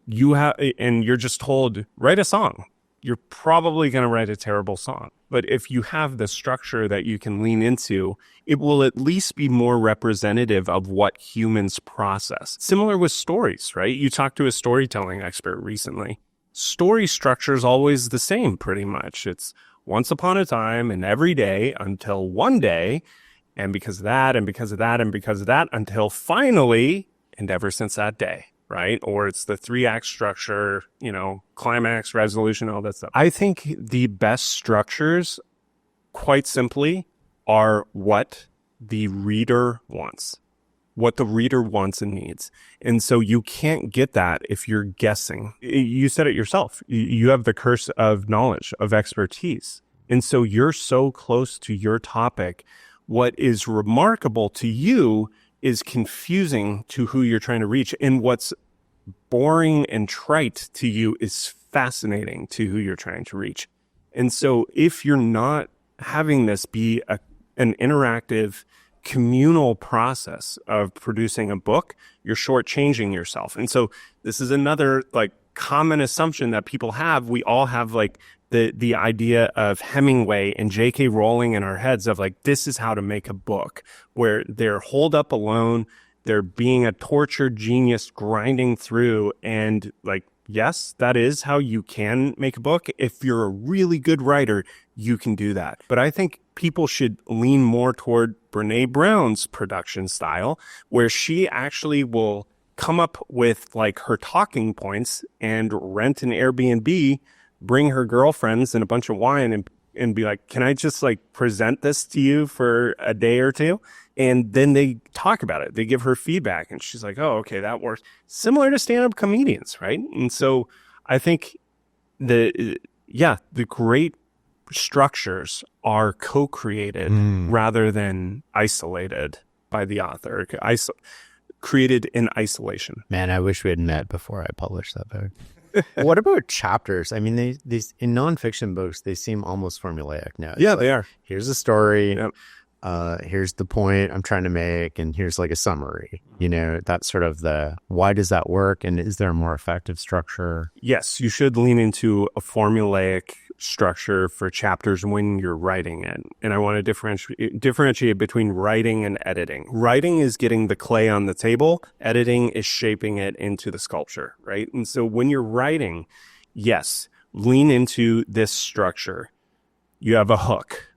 [SPEAKER 1] and you're just told, write a song, you're probably going to write a terrible song. But if you have the structure that you can lean into, it will at least be more representative of what humans process. Similar with stories, right? You talked to a storytelling expert recently. Story structure is always the same, pretty much. It's once upon a time and every day until one day, and because of that, and because of that, and because of that, until finally, and ever since that day. Right? Or it's the 3-act structure, climax, resolution, all that stuff. I think the best structures, quite simply, are what the reader wants, what the reader wants and needs. And so you can't get that if you're guessing. You said it yourself. You have the curse of knowledge, of expertise. And so you're so close to your topic. What is remarkable to you is confusing to who you're trying to reach. And what's boring and trite to you is fascinating to who you're trying to reach. And so if you're not having this be an interactive, communal process of producing a book, you're shortchanging yourself. And so this is another like common assumption that people have. We all have like the idea of Hemingway and J.K. Rowling in our heads of like, this is how to make a book, where they're holed up alone, they're being a tortured genius grinding through, and like, yes, that is how you can make a book. If you're a really good writer, you can do that. But I think people should lean more toward Brene Brown's production style, where she actually will come up with like her talking points and rent an Airbnb, bring her girlfriends and a bunch of wine and be like, can I just like present this to you for a day or two? And then they talk about it. They give her feedback and she's like, oh, okay, that works. Similar to stand-up comedians, right? And so I think the great structures are co-created rather than isolated by the author, created in isolation.
[SPEAKER 2] Man, I wish we had met before I published that book. What about chapters? I mean, these in nonfiction books, they seem almost formulaic now.
[SPEAKER 1] Yeah, they are.
[SPEAKER 2] Here's a story.
[SPEAKER 1] Yep.
[SPEAKER 2] Here's the point I'm trying to make, and here's like a summary. That's sort of why does that work? And is there a more effective structure?
[SPEAKER 1] Yes, you should lean into a formulaic structure for chapters when you're writing it. And I want to differentiate between writing and editing. Writing is getting the clay on the table. Editing is shaping it into the sculpture, right? And so when you're writing, yes, lean into this structure. You have a hook,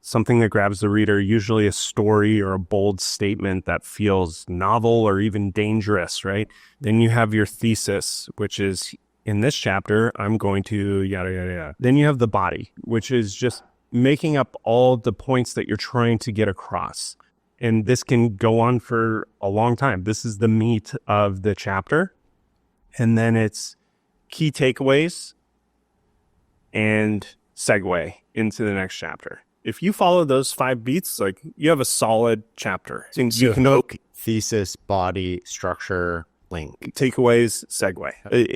[SPEAKER 1] something that grabs the reader, usually a story or a bold statement that feels novel or even dangerous, right? Then you have your thesis, which is, in this chapter, I'm going to yada, yada, yada. Then you have the body, which is just making up all the points that you're trying to get across. And this can go on for a long time. This is the meat of the chapter. And then it's key takeaways and segue into the next chapter. If you follow those 5 beats, like, you have a solid chapter. So you can know
[SPEAKER 2] thesis, body, structure, link,
[SPEAKER 1] takeaways, segue,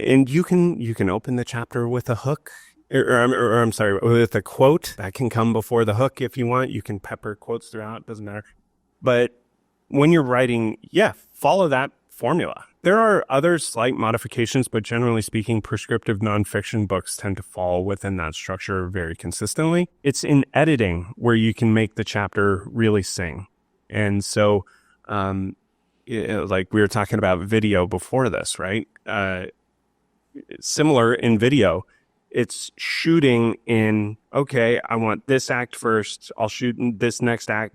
[SPEAKER 1] and you can open the chapter with a hook, or I'm sorry, with a quote that can come before the hook if you want. You can pepper quotes throughout; doesn't matter. But when you're writing, follow that formula. There are other slight modifications, but generally speaking, prescriptive nonfiction books tend to fall within that structure very consistently. It's in editing where you can make the chapter really sing, and so. Like we were talking about video before this, right? Similar in video, it's shooting in, okay, I want this act first. I'll shoot in this next act.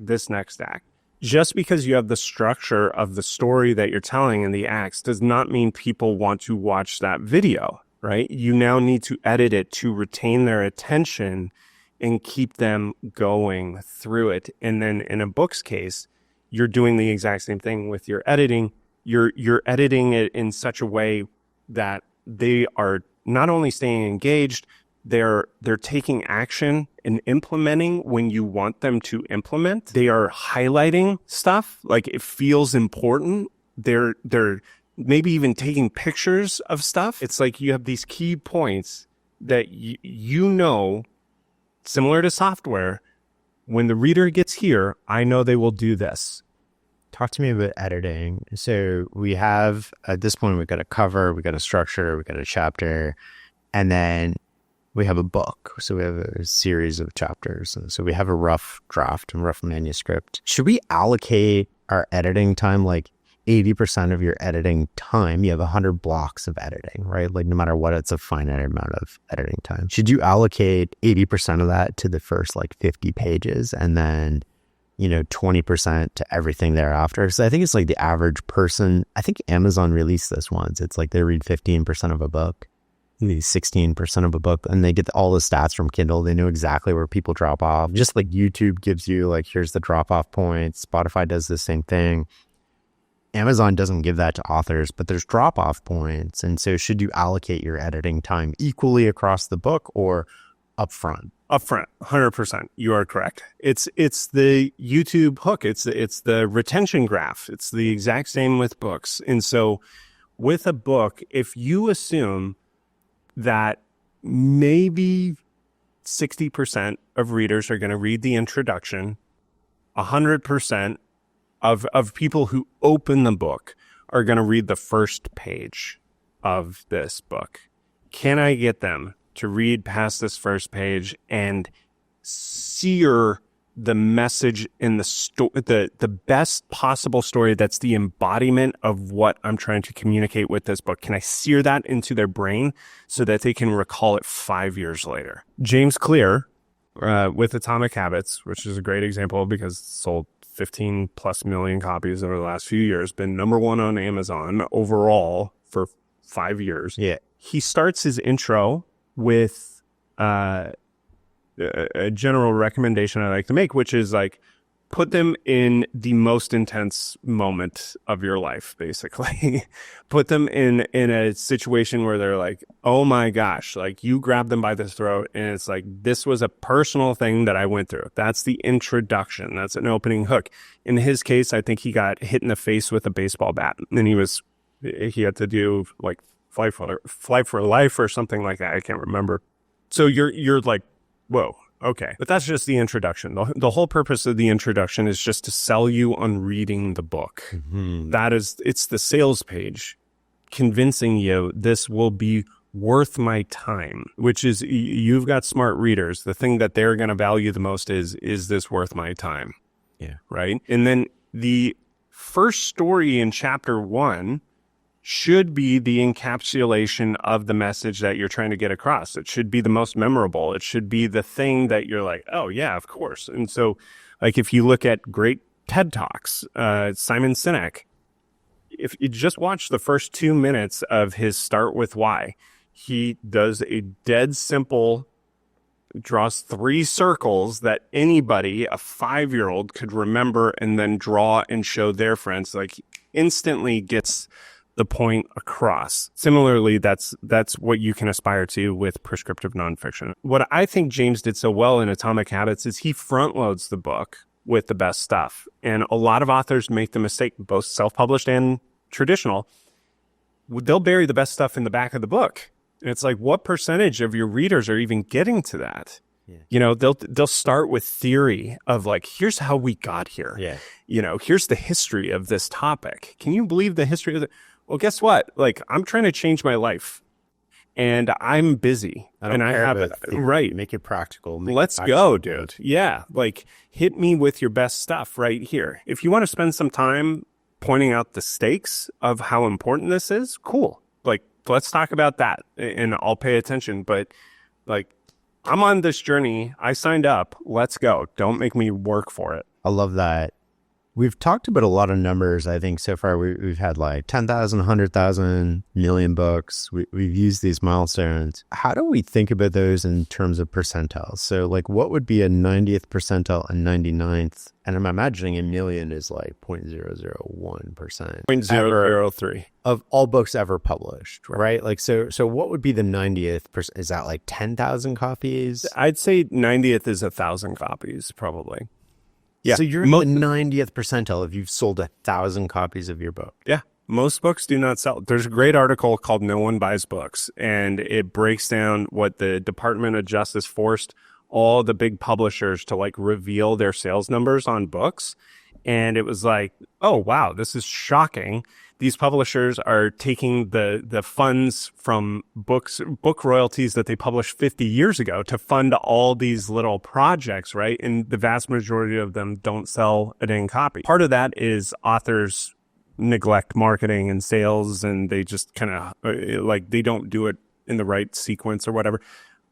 [SPEAKER 1] Just because you have the structure of the story that you're telling in the acts does not mean people want to watch that video, right? You now need to edit it to retain their attention and keep them going through it. And then in a book's case, you're doing the exact same thing with your editing. You're editing it in such a way that they are not only staying engaged, they're taking action and implementing when you want them to implement. They are highlighting stuff like it feels important. They're maybe even taking pictures of stuff. It's like you have these key points that you know, similar to software, when the reader gets here, I know they will do this.
[SPEAKER 2] Talk to me about editing. So we have, at this point, we've got a cover, we've got a structure, we've got a chapter, and then we have a book. So we have a series of chapters. So we have a rough draft and rough manuscript. Should we allocate our editing time, like 80% of your editing time? You have 100 blocks of editing, right? Like no matter what, it's a finite amount of editing time. Should you allocate 80% of that to the first like 50 pages and then 20% to everything thereafter? So I think it's like the average person, I think Amazon released this once. It's like they read 15% of a book, maybe 16% of a book, and they get all the stats from Kindle. They know exactly where people drop off. Just like YouTube gives you like, here's the drop off points. Spotify does the same thing. Amazon doesn't give that to authors, but there's drop off points. And so should you allocate your editing time equally across the book or upfront?
[SPEAKER 1] Upfront, 100%. You are correct. It's the YouTube hook. It's the retention graph. It's the exact same with books. And so with a book, if you assume that maybe 60% of readers are going to read the introduction, 100% of people who open the book are going to read the first page of this book. Can I get them to read past this first page and sear the message in the best possible story that's the embodiment of what I'm trying to communicate with this book? Can I sear that into their brain so that they can recall it 5 years later? James Clear, with Atomic Habits, which is a great example because it sold 15 plus million copies over the last few years, been number one on Amazon overall for 5 years.
[SPEAKER 2] Yeah.
[SPEAKER 1] He starts his intro with a general recommendation I like to make, which is like, put them in the most intense moment of your life, basically. Put them in a situation where they're like, oh my gosh, like you grab them by the throat and it's like, this was a personal thing that I went through. That's the introduction. That's an opening hook. In his case, I think he got hit in the face with a baseball bat and he had to do like fly for life or something like that. I can't remember. So you're like, whoa. Okay. But that's just the introduction. The whole purpose of the introduction is just to sell you on reading the book. Mm-hmm. It's the sales page convincing you this will be worth my time, which is, you've got smart readers. The thing that they're going to value the most is this worth my time?
[SPEAKER 2] Yeah.
[SPEAKER 1] Right. And then the first story in chapter 1 should be the encapsulation of the message that you're trying to get across. It should be the most memorable. It should be the thing that you're like, oh yeah, of course. And so like, if you look at great TED Talks, Simon Sinek, if you just watch the first 2 minutes of his Start With Why, he does a dead simple, draws 3 circles that anybody, a 5-year-old, could remember and then draw and show their friends, like instantly gets the point across. Similarly, that's what you can aspire to with prescriptive nonfiction. What I think James did so well in Atomic Habits is he front loads the book with the best stuff. And a lot of authors make the mistake, both self-published and traditional, they'll bury the best stuff in the back of the book. And it's like, what percentage of your readers are even getting to that? Yeah. They'll start with theory of like, here's how we got here.
[SPEAKER 2] Yeah.
[SPEAKER 1] Here's the history of this topic. Can you believe the history of Well, guess what? Like, I'm trying to change my life and I'm busy and I have it. Right.
[SPEAKER 2] Make it practical.
[SPEAKER 1] Let's go, dude. Yeah. Like, hit me with your best stuff right here. If you want to spend some time pointing out the stakes of how important this is, cool. Like, let's talk about that and I'll pay attention. But like, I'm on this journey. I signed up. Let's go. Don't make me work for it.
[SPEAKER 2] I love that. We've talked about a lot of numbers. I think so far we've had like 10,000, 100,000, million books. We've used these milestones. How do we think about those in terms of percentiles? So like what would be a 90th percentile and 99th? And I'm imagining a million is like 0.001%.
[SPEAKER 1] 0.003
[SPEAKER 2] of all books ever published, right? Like, so what would be the 90th percent? Is that like 10,000 copies?
[SPEAKER 1] I'd say 90th is 1,000 copies, probably. Yeah.
[SPEAKER 2] So you're in the 90th percentile if you've sold 1,000 copies of your book.
[SPEAKER 1] Yeah. Most books do not sell. There's a great article called No One Buys Books, and it breaks down what the Department of Justice forced all the big publishers to like reveal their sales numbers on books. And it was like, oh, wow, this is shocking. These publishers are taking the funds from book royalties that they published 50 years ago to fund all these little projects, right? And the vast majority of them don't sell a dang copy. Part of that is authors neglect marketing and sales, and they just kind of like they don't do it in the right sequence or whatever.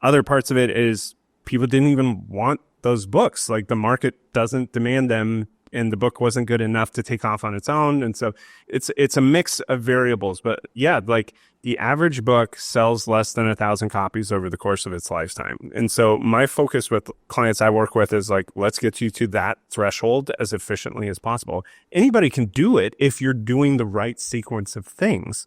[SPEAKER 1] Other parts of it is people didn't even want those books. Like the market doesn't demand them, and the book wasn't good enough to take off on its own. And so it's a mix of variables. But yeah, like the average book sells less than 1,000 copies over the course of its lifetime. And so my focus with clients I work with is like, let's get you to that threshold as efficiently as possible. Anybody can do it if you're doing the right sequence of things.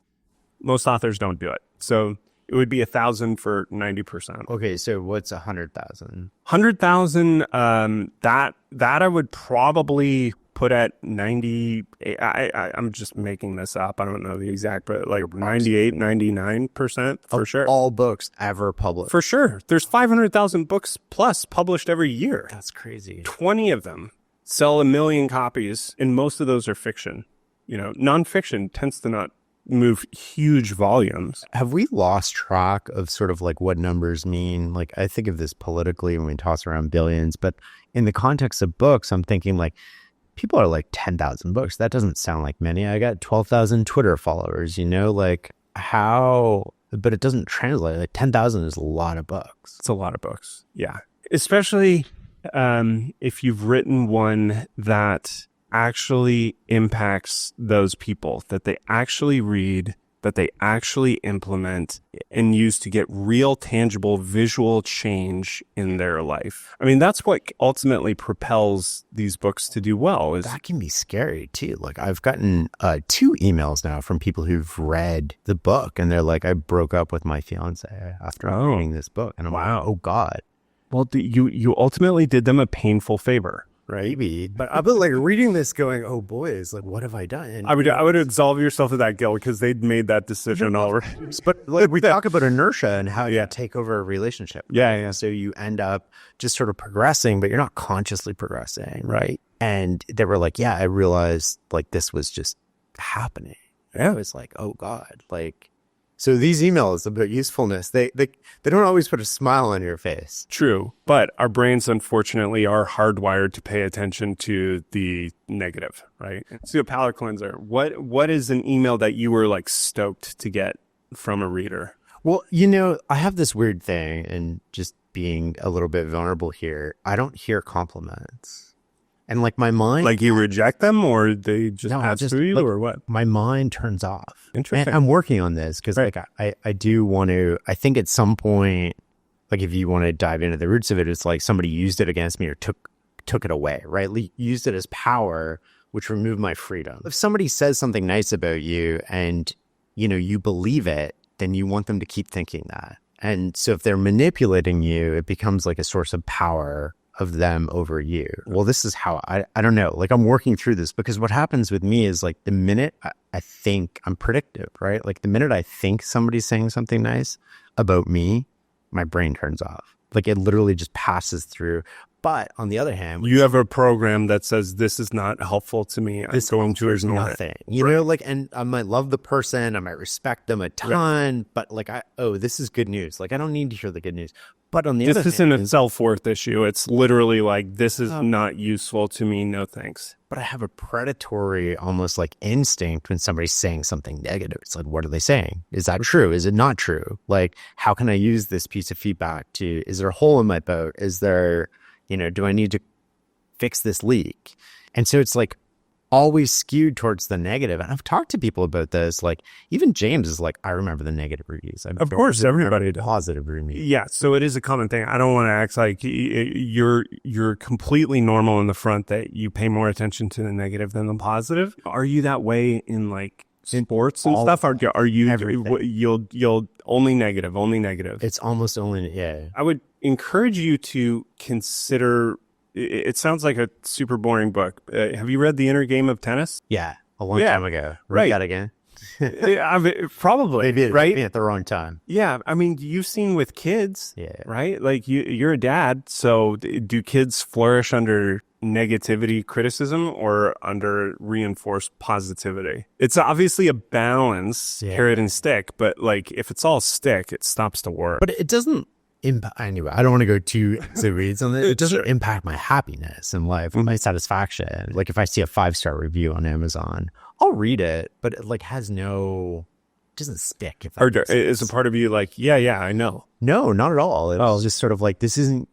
[SPEAKER 1] Most authors don't do it. So it would be 1,000 for 90%.
[SPEAKER 2] Okay, so what's 100,000?
[SPEAKER 1] 100,000, that I would probably put at 90. I'm just making this up. I don't know the exact, but like 98, 99% for sure.
[SPEAKER 2] All books ever published.
[SPEAKER 1] For sure. There's 500,000 books plus published every year.
[SPEAKER 2] That's crazy.
[SPEAKER 1] 20 of them sell 1 million copies, and most of those are fiction. You know, nonfiction tends to not move huge volumes.
[SPEAKER 2] Have we lost track of sort of like what numbers mean? Like I think of this politically when we toss around billions, but in the context of books, I'm thinking like people are like 10,000 books. That doesn't sound like many. I got 12,000 Twitter followers, you know, like how, but it doesn't translate. Like 10,000 is a lot of books.
[SPEAKER 1] It's a lot of books. Yeah. Especially if you've written one that actually impacts those people, that they actually read, that they actually implement and use to get real, tangible, visual change in their life. I mean, that's what ultimately propels these books to do well.
[SPEAKER 2] That can be scary too. Like I've gotten 2 emails now from people who've read the book and they're like, I broke up with my fiance after reading this book. And I'm like, oh God.
[SPEAKER 1] Well, you ultimately did them a painful favor. Right.
[SPEAKER 2] Maybe, but I've been like reading this going, oh boys, like what have I done?
[SPEAKER 1] I would absolve yourself of that guilt because they'd made that decision already.
[SPEAKER 2] But like we talk about inertia and how you take over a relationship.
[SPEAKER 1] Yeah.
[SPEAKER 2] So you end up just sort of progressing, but you're not consciously progressing. Right. And they were like, yeah, I realized like this was just happening. Yeah. It was like, oh God, like. So these emails about usefulness, they don't always put a smile on your face.
[SPEAKER 1] True. But our brains, unfortunately, are hardwired to pay attention to the negative, right? So a palate cleanser. What is an email that you were like stoked to get from a reader?
[SPEAKER 2] Well, you know, I have this weird thing, and just being a little bit vulnerable here, I don't hear compliments. And like my mind...
[SPEAKER 1] Like you reject them or they just pass through you or what?
[SPEAKER 2] My mind turns off.
[SPEAKER 1] Interesting.
[SPEAKER 2] And I'm working on this because like I do want to... I think at some point, like if you want to dive into the roots of it, it's like somebody used it against me or took it away, right? Used it as power, which removed my freedom. If somebody says something nice about you and, you know, you believe it, then you want them to keep thinking that. And so if they're manipulating you, it becomes like a source of power of them over you. Well, this is how I don't know, like I'm working through this because what happens with me is like the minute I think I'm predictive, right? Like the minute I think somebody's saying something nice about me, my brain turns off. Like it literally just passes through. But on the other hand,
[SPEAKER 1] you have a program that says this is not helpful to me. I'm going to ignore
[SPEAKER 2] nothing. You know, like, and I might love the person, I might respect them a ton, but like, this is good news. Like, I don't need to hear the good news. But on the other hand,
[SPEAKER 1] this isn't a self-worth issue. It's literally like, this is not useful to me. No thanks.
[SPEAKER 2] But I have a predatory, almost like instinct when somebody's saying something negative. It's like, what are they saying? Is that true? Is it not true? Like, how can I use this piece of feedback to, is there a hole in my boat? Is there, you know, do I need to fix this leak? And so it's like always skewed towards the negative. And I've talked to people about this. Like even James is like, I remember the negative reviews.
[SPEAKER 1] Of course, everybody does.
[SPEAKER 2] Positive reviews.
[SPEAKER 1] Yeah, so it is a common thing. I don't want to act like you're completely normal in the front that you pay more attention to the negative than the positive. Are you that way in like sports and stuff? Are you
[SPEAKER 2] everything.
[SPEAKER 1] You'll only negative?
[SPEAKER 2] It's almost only, yeah.
[SPEAKER 1] I would encourage you to consider. It sounds like a super boring book. Have you read The Inner Game of Tennis?
[SPEAKER 2] Yeah, a long time ago.
[SPEAKER 1] Right.
[SPEAKER 2] That again.
[SPEAKER 1] Probably.
[SPEAKER 2] Maybe
[SPEAKER 1] right
[SPEAKER 2] at the wrong time.
[SPEAKER 1] Yeah, I mean, you've seen with kids,
[SPEAKER 2] Yeah.
[SPEAKER 1] right? Like you're a dad, so do kids flourish under negativity, criticism, or under reinforced positivity? It's obviously a balance, carrot and stick, but like if it's all stick, it stops to work.
[SPEAKER 2] But it doesn't impact, anyway, I don't want to go too into the weeds on this. It doesn't impact my happiness in life, my satisfaction. Like if I see a 5-star review on Amazon, I'll read it, but it like has no, it doesn't stick. If that
[SPEAKER 1] is a part of you like, yeah, I know?
[SPEAKER 2] No, not at all. It's just sort of like, this isn't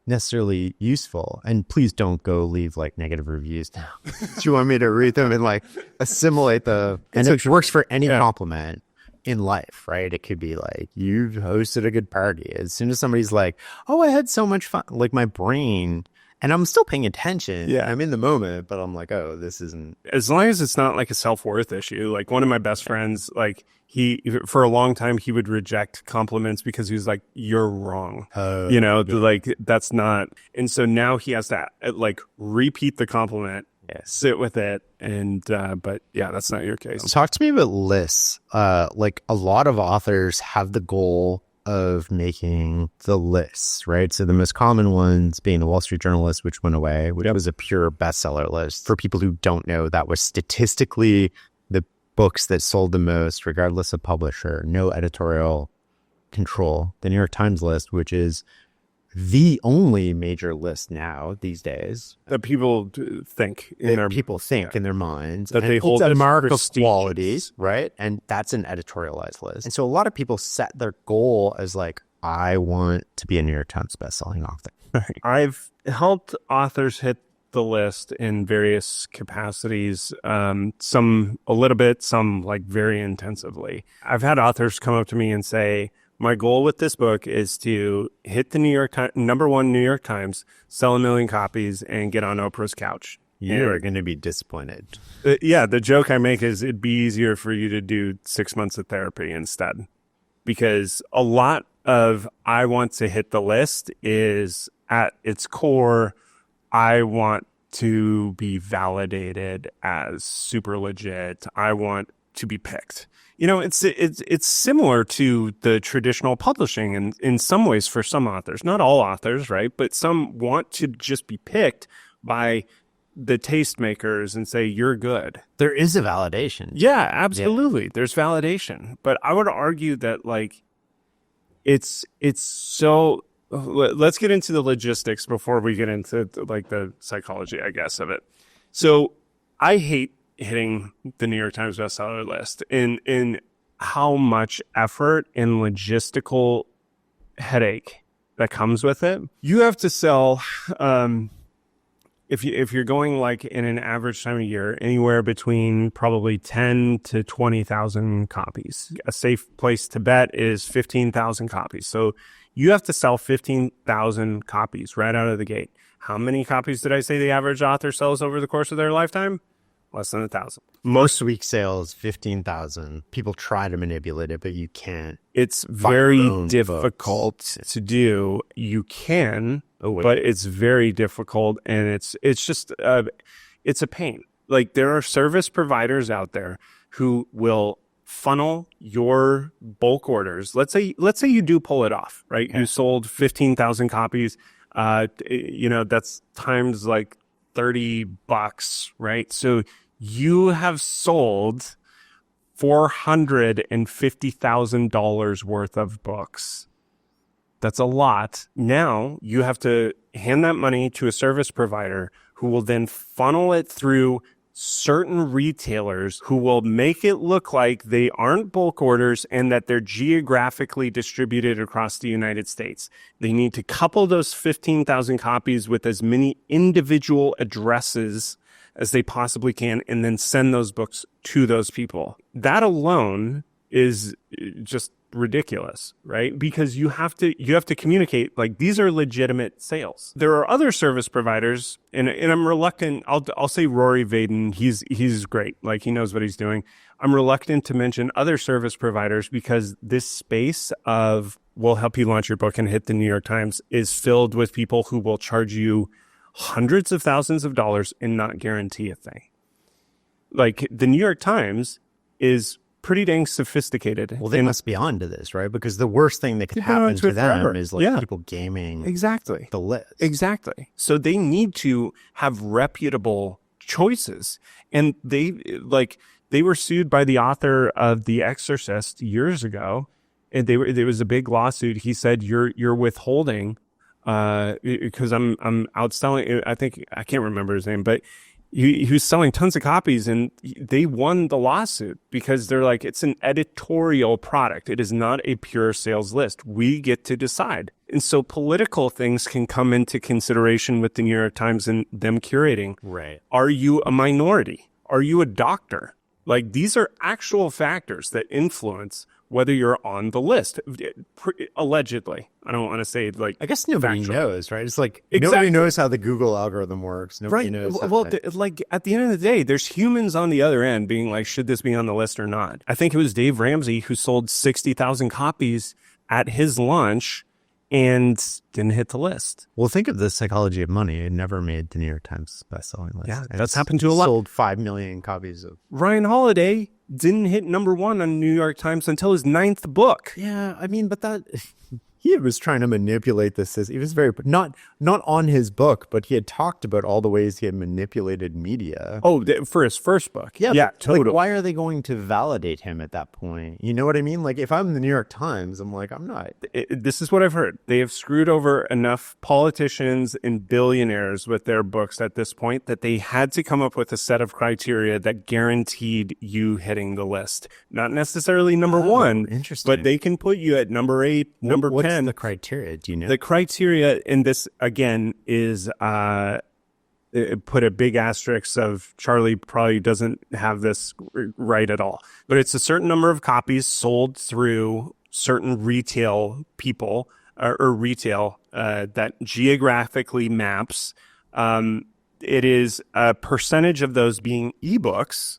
[SPEAKER 2] necessarily useful. And please don't go leave like negative reviews now. Do you want me to read them and like assimilate the, and it works for any compliment in life, right? It could be like, you've hosted a good party. As soon as somebody's like, oh, I had so much fun, like my brain, and I'm still paying attention.
[SPEAKER 1] Yeah.
[SPEAKER 2] I'm in the moment, but I'm like, oh, this isn't.
[SPEAKER 1] As long as it's not like a self-worth issue. Like one of my best friends, like for a long time, he would reject compliments because he was like, you're wrong. Like that's not. And so now he has to like repeat the compliment. Yeah, sit with it, and but yeah, that's not your case.
[SPEAKER 2] Talk to me about lists. Like a lot of authors have the goal of making the lists, right? So the most common ones being the Wall Street Journal list, which went away, which was a pure bestseller list. For people who don't know, that was statistically the books that sold the most, regardless of publisher, no editorial control. The New York Times list, which is the only major list now these days
[SPEAKER 1] that people think in
[SPEAKER 2] their minds
[SPEAKER 1] that they hold
[SPEAKER 2] a mark of quality, right? And that's an editorialized list. And so a lot of people set their goal as like, I want to be a New York Times bestselling author.
[SPEAKER 1] I've helped authors hit the list in various capacities, some a little bit, some like very intensively. I've had authors come up to me and say, my goal with this book is to hit the #1 New York Times, sell 1 million copies, and get on Oprah's couch.
[SPEAKER 2] You are going to be disappointed.
[SPEAKER 1] The joke I make is it'd be easier for you to do 6 months of therapy instead. Because a lot of I want to hit the list is at its core, I want to be validated as super legit. I want to be picked. It's similar to the traditional publishing in some ways for some authors, not all authors, right? But some want to just be picked by the tastemakers and say, you're good.
[SPEAKER 2] There is a validation.
[SPEAKER 1] Yeah, absolutely. Yeah. There's validation. But I would argue that like, it's so, let's get into the logistics before we get into like the psychology, I guess, of it. So I hate hitting the New York Times bestseller list in how much effort and logistical headache that comes with it. You have to sell, if you're going like in an average time of year, anywhere between probably 10 to 20,000 copies. A safe place to bet is 15,000 copies. So you have to sell 15,000 copies right out of the gate. How many copies did I say the average author sells over the course of their lifetime? Less than 1,000.
[SPEAKER 2] Most week sales, 15,000. People try to manipulate it, but you can't.
[SPEAKER 1] It's very difficult to do. You can, but it's very difficult, and it's just it's a pain. Like there are service providers out there who will funnel your bulk orders. Let's say you do pull it off, right? Yeah. You sold 15,000 copies. That's times like $30, right? So you have sold $450,000 worth of books. That's a lot. Now you have to hand that money to a service provider who will then funnel it through certain retailers who will make it look like they aren't bulk orders and that they're geographically distributed across the United States. They need to couple those 15,000 copies with as many individual addresses as they possibly can and then send those books to those people. That alone is just ridiculous, right? Because you have to communicate like these are legitimate sales. There are other service providers, and I'm reluctant. I'll say Rory Vaden. He's great. Like he knows what he's doing. I'm reluctant to mention other service providers because this space of we'll help you launch your book and hit the New York Times is filled with people who will charge you hundreds of thousands of dollars and not guarantee a thing. Like the New York Times is pretty dang sophisticated.
[SPEAKER 2] Well, they must be onto this, right? Because the worst thing that could happen to them is like people gaming the list.
[SPEAKER 1] Exactly. So they need to have reputable choices. And they were sued by the author of The Exorcist years ago. And there was a big lawsuit. He said, you're withholding because I'm outselling. I can't remember his name, but he was selling tons of copies, and they won the lawsuit because they're like, it's an editorial product. It is not a pure sales list. We get to decide. And so political things can come into consideration with the New York Times and them curating.
[SPEAKER 2] Right.
[SPEAKER 1] Are you a minority? Are you a doctor? Like these are actual factors that influence whether you're on the list, allegedly. I don't want to say like.
[SPEAKER 2] I guess nobody knows, right? It's like
[SPEAKER 1] exactly.
[SPEAKER 2] Nobody knows how the Google algorithm works. Nobody knows.
[SPEAKER 1] Like at the end of the day, there's humans on the other end being like, should this be on the list or not? I think it was Dave Ramsey who sold 60,000 copies at his launch and didn't hit the list.
[SPEAKER 2] Well, think of The Psychology of Money. It never made the New York Times bestselling list.
[SPEAKER 1] Yeah, that's happened to a lot.
[SPEAKER 2] Sold 5 million copies of.
[SPEAKER 1] Ryan Holiday didn't hit number 1 on New York Times until his 9th book.
[SPEAKER 2] Yeah, I mean, but that he was trying to manipulate this. He was very not on his book, but he had talked about all the ways he had manipulated media.
[SPEAKER 1] Oh, for his first book. Yeah, totally.
[SPEAKER 2] Like, why are they going to validate him at that point? You know what I mean? Like, if I'm the New York Times, I'm like, I'm not.
[SPEAKER 1] This is what I've heard. They have screwed over enough politicians and billionaires with their books at this point that they had to come up with a set of criteria that guaranteed you hitting the list. Not necessarily number 1,
[SPEAKER 2] interesting,
[SPEAKER 1] but they can put you at number 8, number 10.
[SPEAKER 2] What's the criteria? Do you know?
[SPEAKER 1] The criteria in this, again, is put a big asterisk of Charlie probably doesn't have this right at all. But it's a certain number of copies sold through certain retail people or retail that geographically maps. It is a percentage of those being ebooks,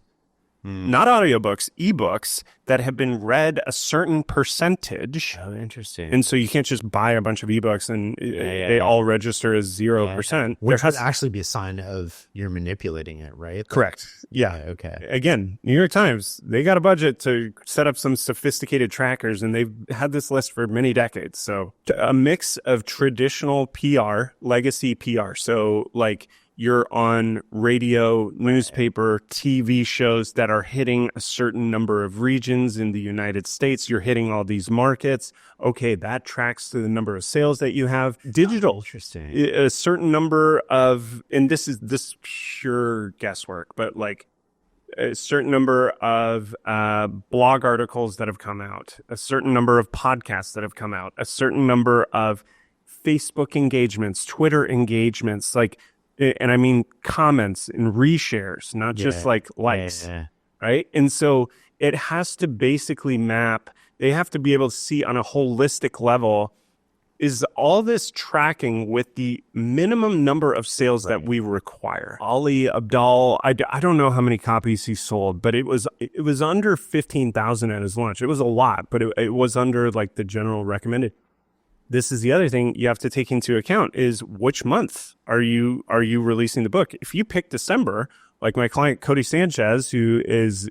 [SPEAKER 1] not audiobooks, ebooks that have been read a certain percentage.
[SPEAKER 2] Oh, interesting.
[SPEAKER 1] And so you can't just buy a bunch of ebooks and they all register as 0%.
[SPEAKER 2] Which would actually be a sign of you're manipulating it, right?
[SPEAKER 1] Correct. Yeah.
[SPEAKER 2] Okay.
[SPEAKER 1] Again, New York Times, they got a budget to set up some sophisticated trackers, and they've had this list for many decades. So a mix of traditional PR, legacy PR. So like, you're on radio, newspaper, TV shows that are hitting a certain number of regions in the United States. You're hitting all these markets. Okay, that tracks to the number of sales that you have. Digital,
[SPEAKER 2] interesting.
[SPEAKER 1] A certain number of, and this is pure guesswork, but like a certain number of blog articles that have come out, a certain number of podcasts that have come out, a certain number of Facebook engagements, Twitter engagements, like. And I mean comments and reshares, not just like likes, right? And so it has to basically map. They have to be able to see on a holistic level, is all this tracking with the minimum number of sales that we require? Ali Abdal, I don't know how many copies he sold, but it was under 15,000 at his launch. It was a lot, but it was under like the general recommended. This is the other thing you have to take into account is which month are you releasing the book? If you pick December, like my client Cody Sanchez, who is,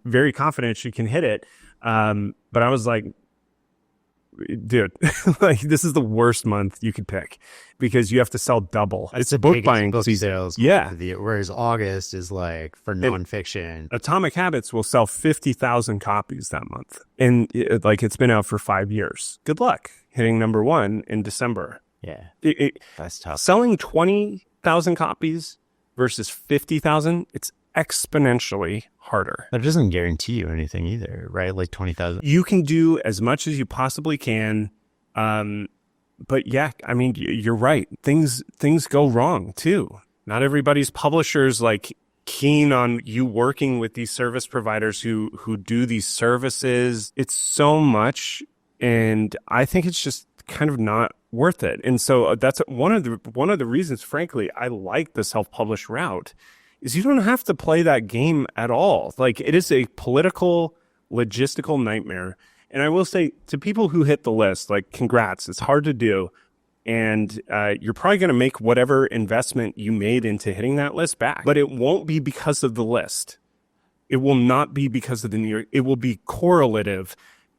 [SPEAKER 1] very confident she can hit it. But I was like, dude, like this is the worst month you could pick because you have to sell double.
[SPEAKER 2] It's a book buying
[SPEAKER 1] season.
[SPEAKER 2] Sales. Yeah. Whereas August is like for nonfiction.
[SPEAKER 1] Atomic Habits will sell 50,000 copies that month. And it's been out for 5 years. Good luck hitting number 1 in December.
[SPEAKER 2] Yeah. That's tough.
[SPEAKER 1] Selling 20,000 copies versus 50,000, it's exponentially harder.
[SPEAKER 2] That doesn't guarantee you anything either, right? Like 20,000.
[SPEAKER 1] You can do as much as you possibly can. But yeah, I mean, you're right. Things go wrong too. Not everybody's publishers like keen on you working with these service providers who do these services. It's so much, and I think it's just kind of not worth it. And so that's one of the reasons, frankly, I like the self-published route, is you don't have to play that game at all. Like, it is a political, logistical nightmare. And I will say to people who hit the list, like, congrats. It's hard to do. And you're probably going to make whatever investment you made into hitting that list back. But it won't be because of the list. It will not be because of the New York. It will be correlative.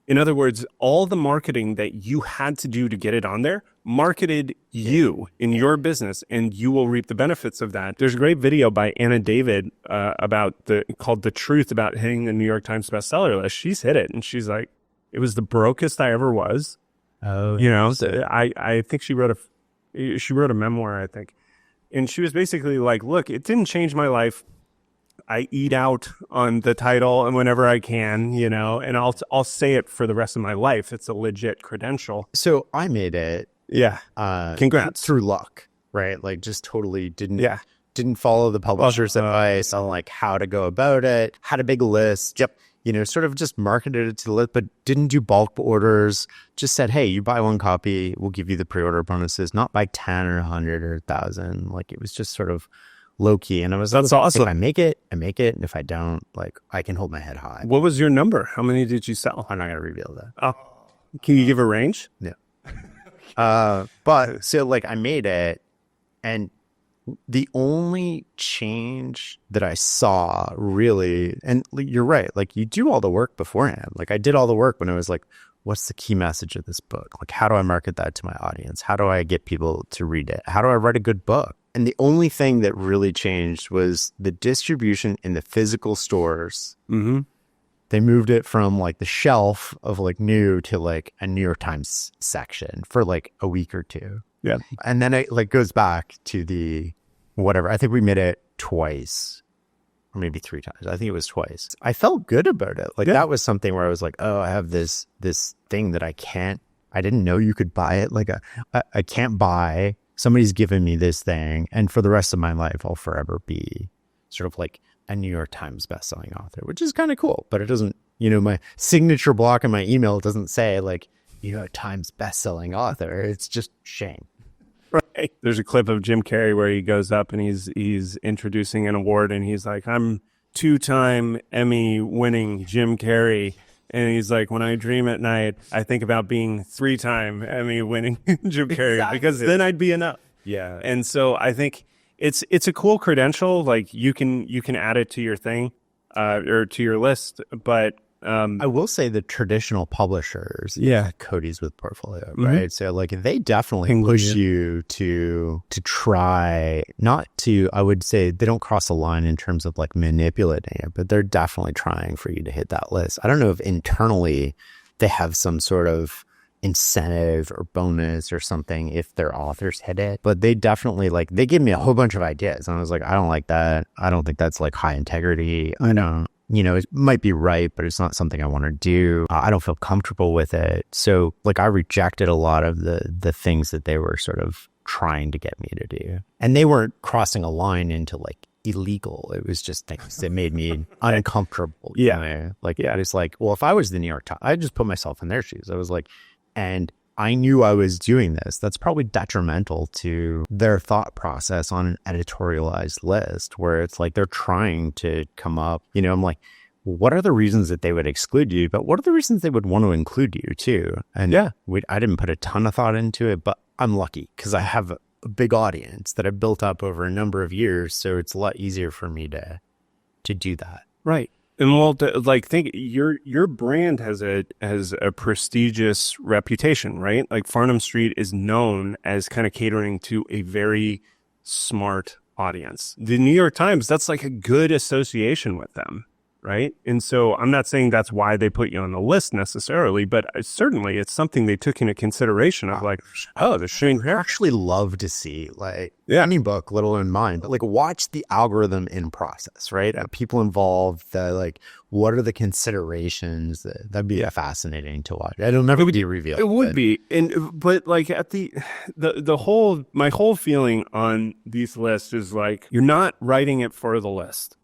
[SPEAKER 1] In other words, all the marketing that you had to do to get it on there marketed you in your business, and you will reap the benefits of that. There's a great video by Anna David called "The Truth About Hitting the New York Times bestseller list." She's hit it, and she's like, "It was the brokest I ever was."
[SPEAKER 2] Oh,
[SPEAKER 1] you know, so I think she wrote a memoir, I think, and she was basically like, "Look, it didn't change my life. I eat out on the title and whenever I can, you know, and I'll say it for the rest of my life. It's a legit credential."
[SPEAKER 2] So I made it.
[SPEAKER 1] Yeah. Congrats.
[SPEAKER 2] Through luck, right? Like, just totally didn't follow the publisher's advice on like how to go about it. Had a big list. Yep. You know, sort of just marketed it to the list, but didn't do bulk orders. Just said, hey, you buy one copy, we'll give you the pre-order bonuses. Not buy 10 or 100 or 1,000. Like, it was just sort of low key. And I was,
[SPEAKER 1] that's awesome.
[SPEAKER 2] If I make it, I make it. And if I don't, like, I can hold my head high.
[SPEAKER 1] What was your number? How many did you sell?
[SPEAKER 2] I'm not going to reveal that.
[SPEAKER 1] Oh, can you give a range?
[SPEAKER 2] No. But so like I made it, and the only change that I saw really, and you're right, like you do all the work beforehand. Like I did all the work when I was like, what's the key message of this book? Like, how do I market that to my audience? How do I get people to read it? How do I write a good book? And the only thing that really changed was the distribution in the physical stores.
[SPEAKER 1] Mm-hmm.
[SPEAKER 2] They moved it from like the shelf of like new to like a New York Times section for like a week or two.
[SPEAKER 1] Yeah.
[SPEAKER 2] And then it like goes back to the whatever. I think we made it twice or maybe 3 times. I think it was twice. I felt good about it. Like that was something where I was like, oh, I have this thing that I didn't know you could buy it. Like I can't buy. Somebody's given me this thing. And for the rest of my life, I'll forever be sort of like a New York Times bestselling author, which is kind of cool. But it doesn't, you know, my signature block in my email doesn't say like, New York Times bestselling author. It's just Shane.
[SPEAKER 1] Right. There's a clip of Jim Carrey where he goes up and he's introducing an award, and he's like, "I'm 2-time Emmy winning Jim Carrey." And he's like, "When I dream at night, I think about being 3-time Emmy winning Jim Carrey,
[SPEAKER 2] Exactly.
[SPEAKER 1] because then I'd be enough."
[SPEAKER 2] Yeah.
[SPEAKER 1] And so I think it's a cool credential. Like you can add it to your thing, or to your list. But
[SPEAKER 2] I will say the traditional publishers, Cody's with Portfolio, right?
[SPEAKER 1] Mm-hmm.
[SPEAKER 2] So like they definitely push you to try not to, I would say they don't cross a line in terms of like manipulating it, but they're definitely trying for you to hit that list. I don't know if internally they have some sort of incentive or bonus or something if their authors hit it, but they definitely like, they give me a whole bunch of ideas. And I was like, I don't like that. I don't think that's like high integrity. I don't. You know, it might be right, but it's not something I want to do. I don't feel comfortable with it. So like I rejected a lot of the things that they were sort of trying to get me to do. And they weren't crossing a line into like illegal. It was just things that made me uncomfortable.
[SPEAKER 1] Yeah.
[SPEAKER 2] You know? Like, yeah, it's like, well, if I was the New York Times, I just put myself in their shoes. I was like, and I knew I was doing this. That's probably detrimental to their thought process on an editorialized list where it's like they're trying to come up, you know, I'm like, what are the reasons that they would exclude you? But what are the reasons they would want to include you too? And I didn't put a ton of thought into it, but I'm lucky because I have a big audience that I've built up over a number of years. So it's a lot easier for me to do that.
[SPEAKER 1] Right. And well, like think your brand has a prestigious reputation, right? Like Farnham Street is known as kind of catering to a very smart audience. The New York Times, that's like a good association with them. right? And so I'm not saying that's why they put you on the list necessarily, but certainly it's something they took into consideration of like, oh, the Shane
[SPEAKER 2] I actually love to see like
[SPEAKER 1] Yeah.
[SPEAKER 2] any book, let alone mine, but like watch the algorithm in process, right? People involved, like what are the considerations? That'd be fascinating to watch. It'll never be revealed.
[SPEAKER 1] It would be. But like at my whole feeling on these lists is like, you're not writing it for the list.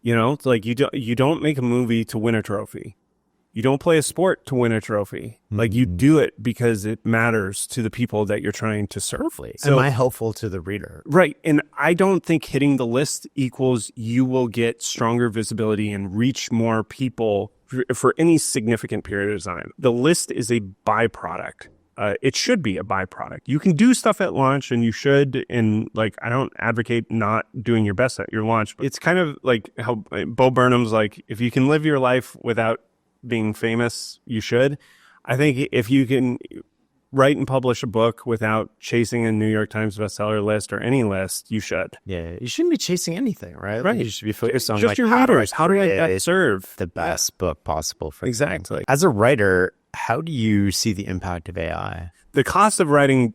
[SPEAKER 1] You know, it's like you don't make a movie to win a trophy. You don't play a sport to win a trophy. Like you do it because it matters to the people that you're trying to serve.
[SPEAKER 2] So, am I helpful to the reader?
[SPEAKER 1] Right. And I don't think hitting the list equals you will get stronger visibility and reach more people for any significant period of time. The list is a byproduct. It should be a byproduct. You can do stuff at launch and you should. And like, I don't advocate not doing your best at your launch. It's kind of like how Bo Burnham's like, if you can live your life without being famous, you should. I think if you can write and publish a book without chasing a New York Times bestseller list or any list, you should.
[SPEAKER 2] Yeah, you shouldn't be chasing anything, right?
[SPEAKER 1] Right.
[SPEAKER 2] Like, you should be focused on
[SPEAKER 1] just
[SPEAKER 2] like,
[SPEAKER 1] your readers. How do I serve
[SPEAKER 2] the best book possible for
[SPEAKER 1] exactly
[SPEAKER 2] them. As a writer, how do you see the impact of AI?
[SPEAKER 1] The cost of writing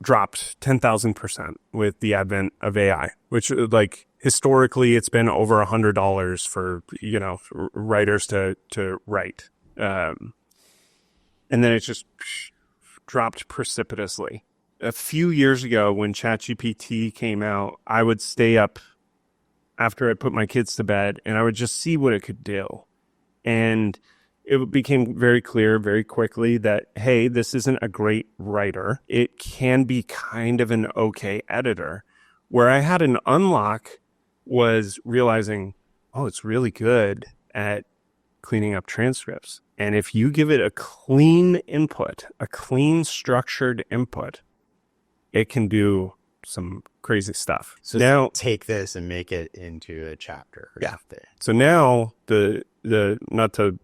[SPEAKER 1] dropped 10,000% with the advent of AI, which like historically it's been over $100 for, you know, writers to write. And then it just dropped precipitously. A few years ago when ChatGPT came out, I would stay up after I put my kids to bed and I would just see what it could do. And it became very clear very quickly that, hey, this isn't a great writer. It can be kind of an okay editor. Where I had an unlock was realizing, oh, it's really good at cleaning up transcripts. And if you give it a clean input, a clean structured input, it can do some crazy stuff.
[SPEAKER 2] So now take this and make it into a chapter. Or something.
[SPEAKER 1] So now the not to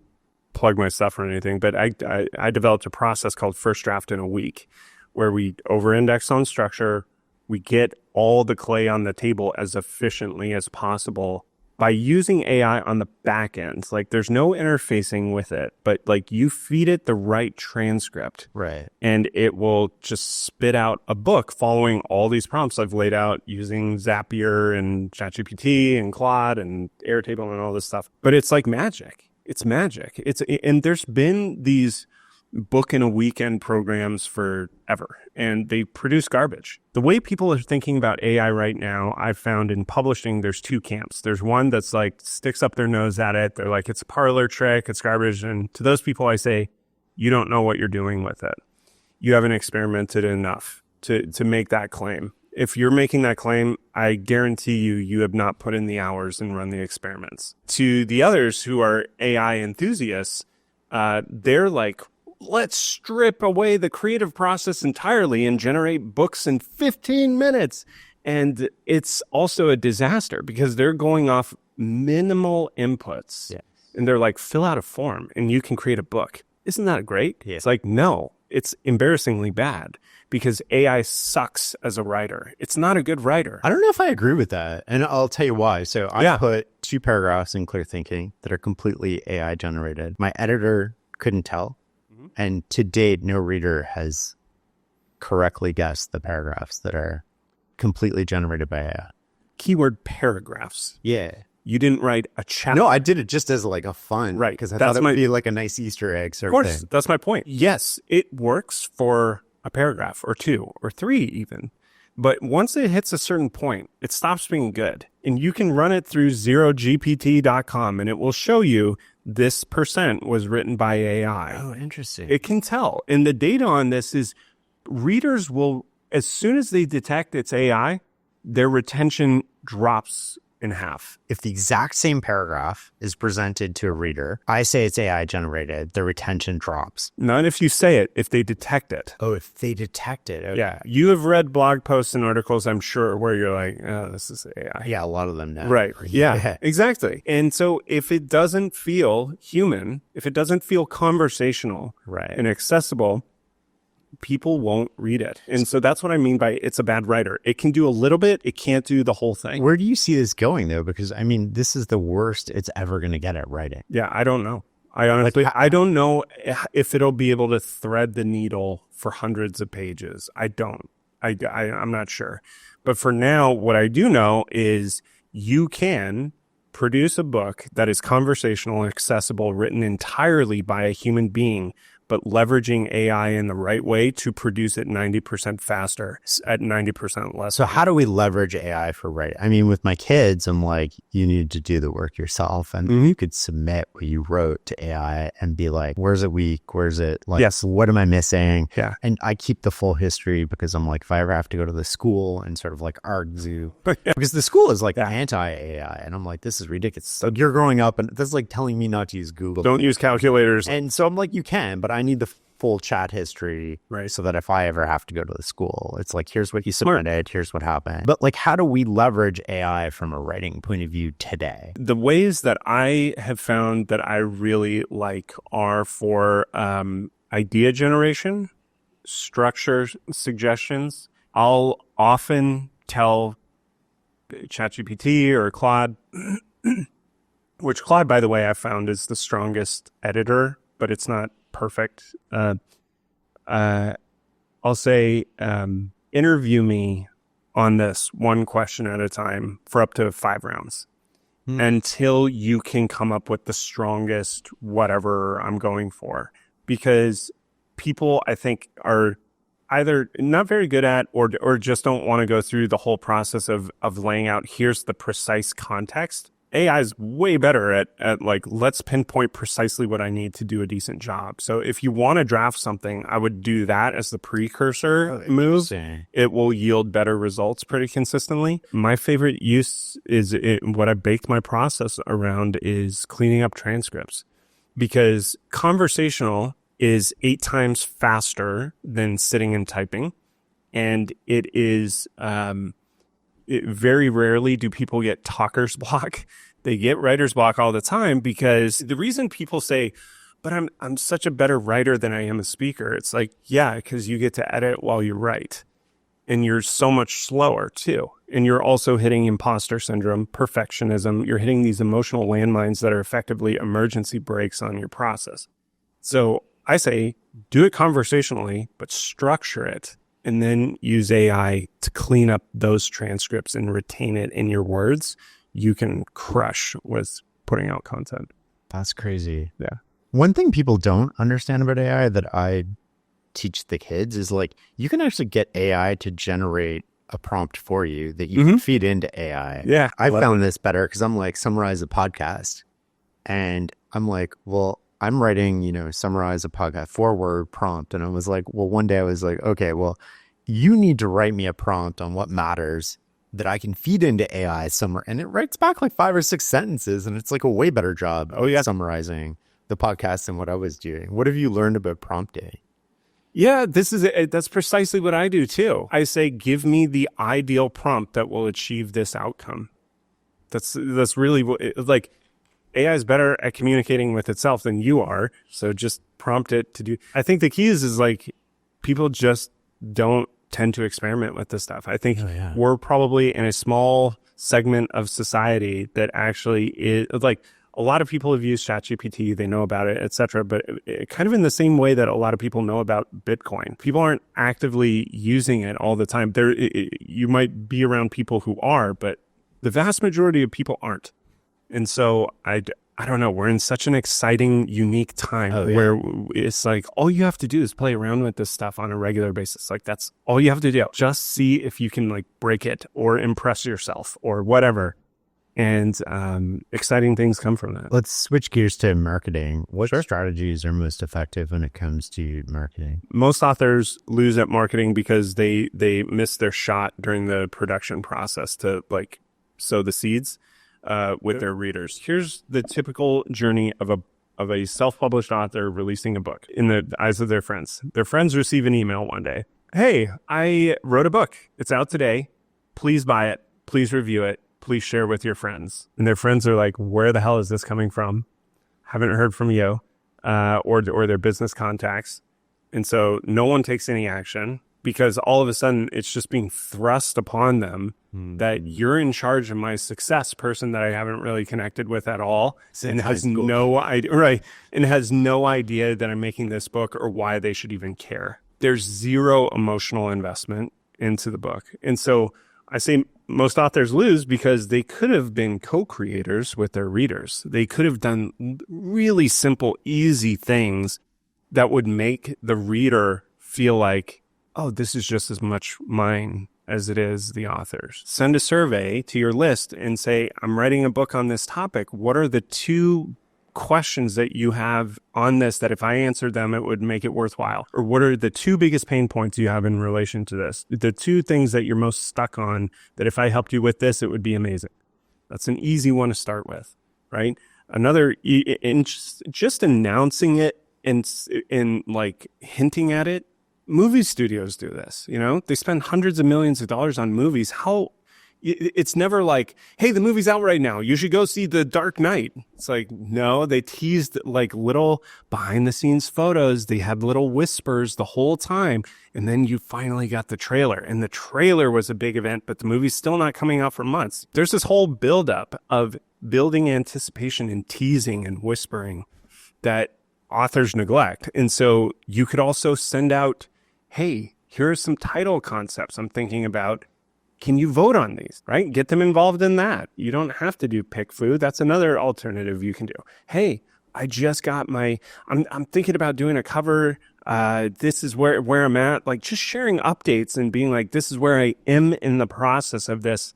[SPEAKER 1] plug my stuff or anything, but I developed a process called First Draft in a Week, where we over-index on structure. We get all the clay on the table as efficiently as possible by using AI on the back end. Like there's no interfacing with it, but like you feed it the right transcript.
[SPEAKER 2] Right.
[SPEAKER 1] And it will just spit out a book following all these prompts I've laid out using Zapier and ChatGPT and Claude and Airtable and all this stuff. But it's like magic. It's magic. And there's been these book in a weekend programs forever, and they produce garbage. The way people are thinking about AI right now, I've found in publishing, there's two camps. There's one that's like sticks up their nose at it. They're like, it's a parlor trick, it's garbage. And to those people, I say, you don't know what you're doing with it. You haven't experimented enough to make that claim. If you're making that claim, I guarantee you have not put in the hours and run the experiments. To the others who are AI enthusiasts, they're like, let's strip away the creative process entirely and generate books in 15 minutes. And it's also a disaster because they're going off minimal inputs.
[SPEAKER 2] Yes.
[SPEAKER 1] And they're like, fill out a form and you can create a book. Isn't that great?
[SPEAKER 2] Yeah.
[SPEAKER 1] It's like, no, it's embarrassingly bad because AI sucks as a writer. It's not a good writer.
[SPEAKER 2] I don't know if I agree with that. And I'll tell you why. So I put 2 paragraphs in Clear Thinking that are completely AI generated. My editor couldn't tell. And to date, no reader has correctly guessed the paragraphs that are completely generated by AI.
[SPEAKER 1] Keyword paragraphs.
[SPEAKER 2] Yeah.
[SPEAKER 1] You didn't write a chapter.
[SPEAKER 2] No, I did it just as like a fun.
[SPEAKER 1] Right.
[SPEAKER 2] Because I thought it would be like a nice Easter egg sort of thing. Of course.
[SPEAKER 1] That's my point. Yes, it works for a paragraph or 2 or 3 even. But once it hits a certain point, it stops being good. And you can run it through zerogpt.com and it will show you this % was written by AI.
[SPEAKER 2] Oh, interesting.
[SPEAKER 1] It can tell. And the data on this is readers will, as soon as they detect it's AI, their retention drops in half.
[SPEAKER 2] If the exact same paragraph is presented to a reader, I say it's AI generated, the retention drops.
[SPEAKER 1] Not if you say it, if they detect it.
[SPEAKER 2] Oh, if they detect it. Okay.
[SPEAKER 1] Yeah. You have read blog posts and articles, I'm sure, where you're like, oh, this is AI.
[SPEAKER 2] Yeah, a lot of them now.
[SPEAKER 1] Right. Yeah, exactly. And so if it doesn't feel human, if it doesn't feel conversational
[SPEAKER 2] right.
[SPEAKER 1] and accessible, people won't read it. And so that's what I mean by it's a bad writer. It can do a little bit. It can't do the whole thing.
[SPEAKER 2] Where do you see this going, though? Because, I mean, this is the worst it's ever going to get at writing.
[SPEAKER 1] Yeah, I don't know. I honestly, I don't know if it'll be able to thread the needle for hundreds of pages. I don't. I'm not sure. But for now, what I do know is you can produce a book that is conversational, accessible, written entirely by a human being, but leveraging AI in the right way to produce it 90% faster at 90% less.
[SPEAKER 2] So how do we leverage AI for writing? I mean, with my kids, I'm like, you need to do the work yourself. And you could submit what you wrote to AI and be like, where's it weak? Where's it like,
[SPEAKER 1] yes,
[SPEAKER 2] what am I missing?
[SPEAKER 1] Yeah.
[SPEAKER 2] And I keep the full history because I'm like, if I ever have to go to the school and sort of like argue, because the school is like anti-AI. And I'm like, this is ridiculous. So you're growing up and that's like telling me not to use Google.
[SPEAKER 1] Don't use calculators.
[SPEAKER 2] And so I'm like, you can, but I need the full chat history,
[SPEAKER 1] right?
[SPEAKER 2] So that if I ever have to go to the school, it's like, here's what you submitted, here's what happened. But like, how do we leverage AI from a writing point of view today?
[SPEAKER 1] The ways that I have found that I really like are for idea generation, structure suggestions. I'll often tell ChatGPT or Claude, which Claude, by the way, I found is the strongest editor, but it's not perfect. I'll say, interview me on this one question at a time for up to 5 rounds until you can come up with the strongest whatever I'm going for. Because people, I think, are either not very good at or just don't want to go through the whole process of laying out, here's the precise context. AI is way better at like, let's pinpoint precisely what I need to do a decent job. So if you want to draft something, I would do that as the precursor move. It will yield better results pretty consistently. My favorite use is what I baked my process around is cleaning up transcripts, because conversational is 8 times faster than sitting and typing. And it is, very rarely do people get talker's block. They get writer's block all the time, because the reason people say, but I'm such a better writer than I am a speaker. It's like, yeah, because you get to edit while you write, and you're so much slower too. And you're also hitting imposter syndrome, perfectionism. You're hitting these emotional landmines that are effectively emergency brakes on your process. So I say, do it conversationally, but structure it. And then use AI to clean up those transcripts and retain it in your words. You can crush with putting out content.
[SPEAKER 2] That's crazy.
[SPEAKER 1] Yeah.
[SPEAKER 2] One thing people don't understand about AI that I teach the kids is like, you can actually get AI to generate a prompt for you that you can feed into AI.
[SPEAKER 1] Yeah.
[SPEAKER 2] I found this better because I'm like, summarize a podcast. And I'm like, well, I'm writing, summarize a podcast, 4-word prompt. And I was like, well, one day I was like, okay, well, you need to write me a prompt on what matters that I can feed into AI somewhere. And it writes back like 5 or 6 sentences. And it's like a way better job of summarizing the podcast than what I was doing. What have you learned about prompting?
[SPEAKER 1] Yeah, that's precisely what I do too. I say, give me the ideal prompt that will achieve this outcome. That's really what, like, AI is better at communicating with itself than you are. So just prompt it to do. I think the key is like, people just don't tend to experiment with this stuff. I think we're probably in a small segment of society that actually is like, a lot of people have used ChatGPT, they know about it, etc. But kind of in the same way that a lot of people know about Bitcoin. People aren't actively using it all the time. You might be around people who are, but the vast majority of people aren't. And so I don't know, we're in such an exciting, unique time where it's like, all you have to do is play around with this stuff on a regular basis. Like, that's all you have to do. Just see if you can like break it or impress yourself or whatever. And exciting things come from that.
[SPEAKER 2] Let's switch gears to marketing. What strategies are most effective when it comes to marketing?
[SPEAKER 1] Most authors lose at marketing because they miss their shot during the production process to like sow the seeds with their readers. Here's the typical journey of a self-published author releasing a book in the eyes of their friends. Their friends receive an email one day. Hey, I wrote a book. It's out today. Please buy it. Please review it. Please share with your friends. And their friends are like, where the hell is this coming from? Haven't heard from you, or their business contacts. And so no one takes any action because all of a sudden it's just being thrust upon them that you're in charge of my success, person that I haven't really connected with at all, and has no idea, right? And has no idea that I'm making this book or why they should even care. There's zero emotional investment into the book. And so I say most authors lose because they could have been co-creators with their readers. They could have done really simple, easy things that would make the reader feel like, oh, this is just as much mine as it is the author's. Send a survey to your list and say, I'm writing a book on this topic. What are the 2 questions that you have on this that if I answered them, it would make it worthwhile? Or what are the 2 biggest pain points you have in relation to this? The 2 things that you're most stuck on that if I helped you with this, it would be amazing. That's an easy one to start with, right? Another, just announcing it and like hinting at it. Movie studios do this, they spend hundreds of millions of dollars on movies. It's never like, hey, the movie's out right now, you should go see The Dark Knight. It's like, no, they teased like little behind the scenes photos. They had little whispers the whole time. And then you finally got the trailer, and the trailer was a big event, but the movie's still not coming out for months. There's this whole buildup of building anticipation and teasing and whispering that authors neglect. And so you could also send out, hey, here are some title concepts I'm thinking about. Can you vote on these, right? Get them involved in that. You don't have to do pick food. That's another alternative you can do. Hey, I just got I'm thinking about doing a cover. This is where I'm at. Like just sharing updates and being like, this is where I am in the process of this.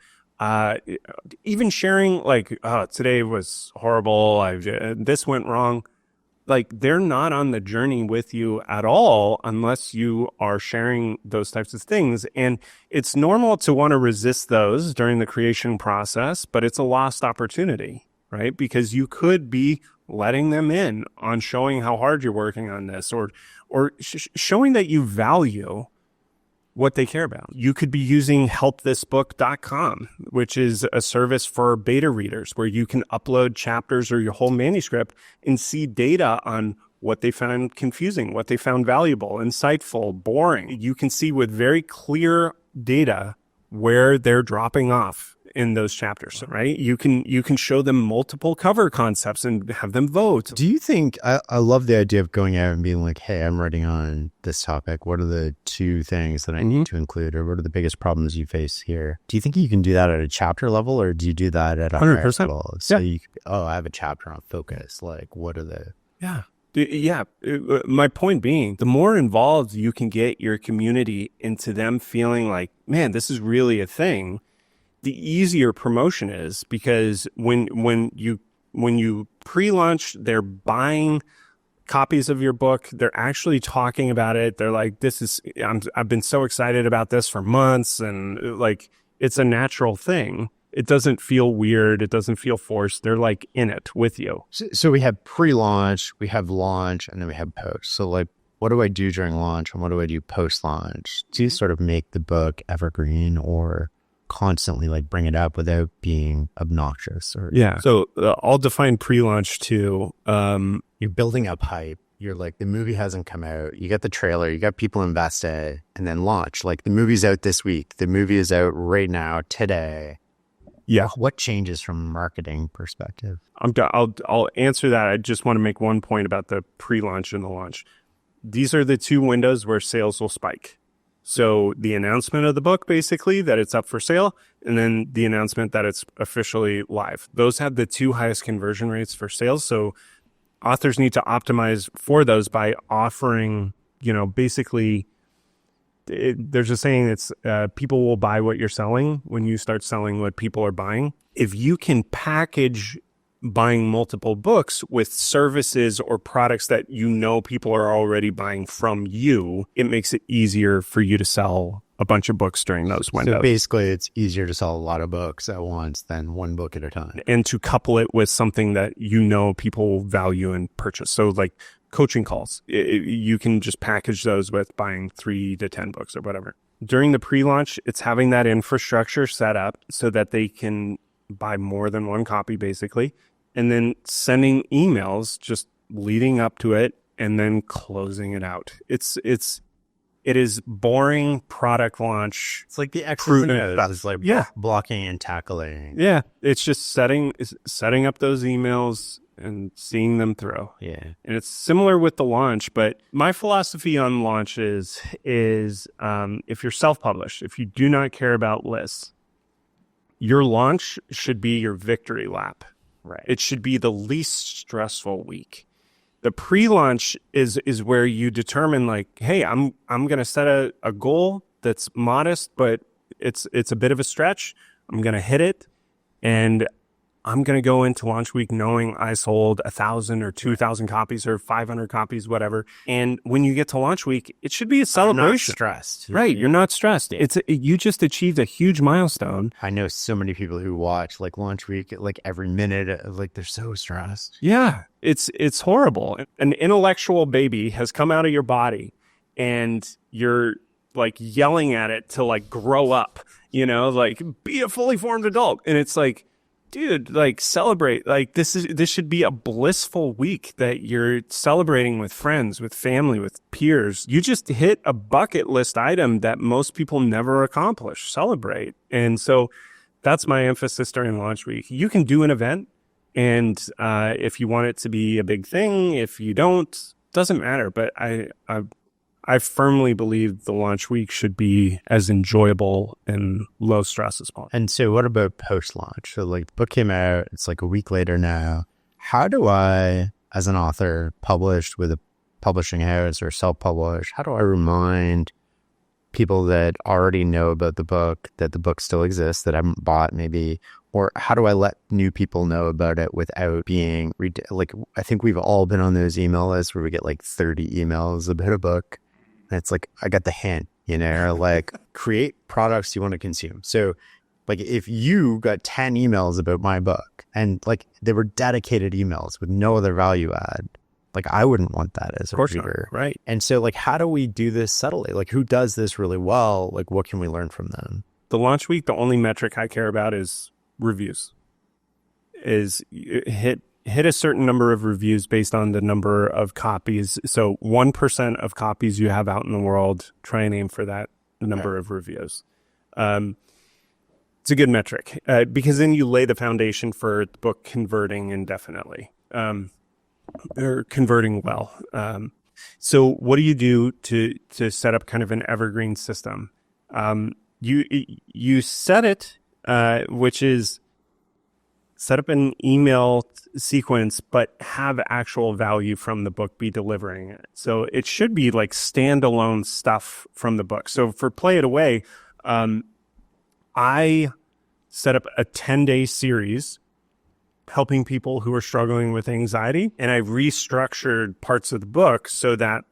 [SPEAKER 1] Even sharing like, oh, today was horrible. This went wrong. Like they're not on the journey with you at all unless you are sharing those types of things. And it's normal to want to resist those during the creation process, but it's a lost opportunity, right? Because you could be letting them in on showing how hard you're working on this or showing that you value what they care about. You could be using helpthisbook.com, which is a service for beta readers where you can upload chapters or your whole manuscript and see data on what they found confusing, what they found valuable, insightful, boring. You can see with very clear data where they're dropping off in those chapters, right? You can show them multiple cover concepts and have them vote.
[SPEAKER 2] Do you think, I love the idea of going out and being like, hey, I'm writing on this topic. What are the 2 things that I need to include, or what are the biggest problems you face here? Do you think you can do that at a chapter level, or do you do that at a 100% level? So you could, I have a chapter on focus. Like, what are the...
[SPEAKER 1] Yeah. My point being, the more involved you can get your community into them feeling like, man, this is really a thing, the easier promotion is, because when you pre-launch, they're buying copies of your book. They're actually talking about it. They're like, I've been so excited about this for months. And like, it's a natural thing. It doesn't feel weird. It doesn't feel forced. They're like in it with you.
[SPEAKER 2] So we have pre-launch, we have launch, and then we have post. So like, what do I do during launch and what do I do post-launch to sort of make the book evergreen or constantly like bring it up without being obnoxious? Or
[SPEAKER 1] So I'll define pre-launch to
[SPEAKER 2] you're building up hype. You're like, the movie hasn't come out. You got the trailer, you got people invested, and then launch. Like the movie's out this week. The movie is out right now, today.
[SPEAKER 1] Yeah.
[SPEAKER 2] What changes from a marketing perspective?
[SPEAKER 1] I'll answer that. I just want to make one point about the pre-launch and the launch. These are the 2 windows where sales will spike. So the announcement of the book, basically, that it's up for sale, and then the announcement that it's officially live. Those have the 2 highest conversion rates for sales. So authors need to optimize for those by offering, basically, there's a saying that's people will buy what you're selling when you start selling what people are buying. If you can package buying multiple books with services or products that people are already buying from you, it makes it easier for you to sell a bunch of books during those windows.
[SPEAKER 2] So basically, it's easier to sell a lot of books at once than one book at a time.
[SPEAKER 1] And to couple it with something that people will value and purchase. So like coaching calls, you can just package those with buying 3 to 10 books or whatever. During the pre-launch, it's having that infrastructure set up so that they can buy more than one copy, basically, and then sending emails just leading up to it and then closing it out. It is boring product launch.
[SPEAKER 2] It's like the X's and O's. It's like blocking and tackling.
[SPEAKER 1] Yeah. It's just setting up those emails and seeing them through.
[SPEAKER 2] Yeah.
[SPEAKER 1] And it's similar with the launch, but my philosophy on launches is if you're self-published, if you do not care about lists, your launch should be your victory lap.
[SPEAKER 2] Right.
[SPEAKER 1] It should be the least stressful week. The pre-launch is where you determine like, hey, I'm going to set a goal that's modest, but it's a bit of a stretch. I'm going to hit it, and I'm going to go into launch week knowing I sold 1,000 or 2,000 copies or 500 copies, whatever. And when you get to launch week, it should be a celebration.
[SPEAKER 2] You're not stressed.
[SPEAKER 1] Right. You're not stressed. You just achieved a huge milestone.
[SPEAKER 2] I know so many people who watch like launch week, like every minute, like they're so stressed.
[SPEAKER 1] Yeah. It's horrible. An intellectual baby has come out of your body and you're like yelling at it to like grow up, like be a fully formed adult. And it's like, dude, like celebrate. Like this should be a blissful week that you're celebrating with friends, with family, with peers. You just hit a bucket list item that most people never accomplish. Celebrate. And so that's my emphasis during launch week. You can do an event, and if you want it to be a big thing, if you don't, doesn't matter. But I firmly believe the launch week should be as enjoyable and low stress as possible.
[SPEAKER 2] And so what about post-launch? So like the book came out, it's like a week later now. How do I, as an author published with a publishing house or self-published, how do I remind people that already know about the book, that the book still exists, that haven't bought maybe, or how do I let new people know about it without being, like, I think we've all been on those email lists where we get like 30 emails about a book. And it's like, I got the hint, like create products you want to consume. So like if you got 10 emails about my book and like they were dedicated emails with no other value add, like I wouldn't want that as a reader.
[SPEAKER 1] Right.
[SPEAKER 2] And so like, how do we do this subtly? Like who does this really well? Like what can we learn from them?
[SPEAKER 1] The launch week, the only metric I care about is reviews. Is hit a certain number of reviews based on the number of copies. So 1% of copies you have out in the world, try and aim for that number of reviews. It's a good metric because then you lay the foundation for the book converting indefinitely or converting well. So what do you do to set up kind of an evergreen system? You set it, which is set up an email sequence, but have actual value from the book be delivering it. So it should be like standalone stuff from the book. So for Play It Away, I set up a 10-day series helping people who are struggling with anxiety. And I restructured parts of the book so that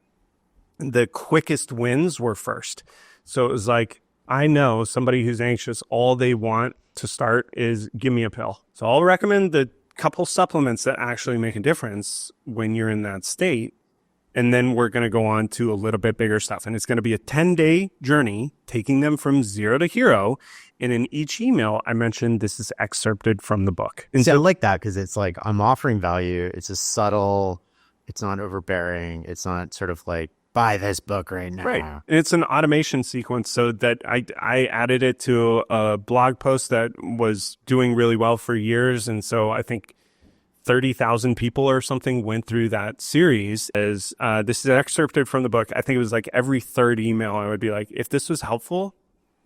[SPEAKER 1] the quickest wins were first. So it was like, I know somebody who's anxious, all they want to start is give me a pill. So I'll recommend the couple supplements that actually make a difference when you're in that state. And then we're going to go on to a little bit bigger stuff. And it's going to be a 10-day journey, taking them from zero to hero. And in each email, I mentioned this is excerpted from the book.
[SPEAKER 2] And so I like that because it's like I'm offering value. It's a subtle, it's not overbearing. It's not sort of like, buy this book right now.
[SPEAKER 1] Right. And it's an automation sequence so that I added it to a blog post that was doing really well for years. And so I think 30,000 people or something went through that series as this is excerpted from the book. I think it was like every third email I would be like, if this was helpful,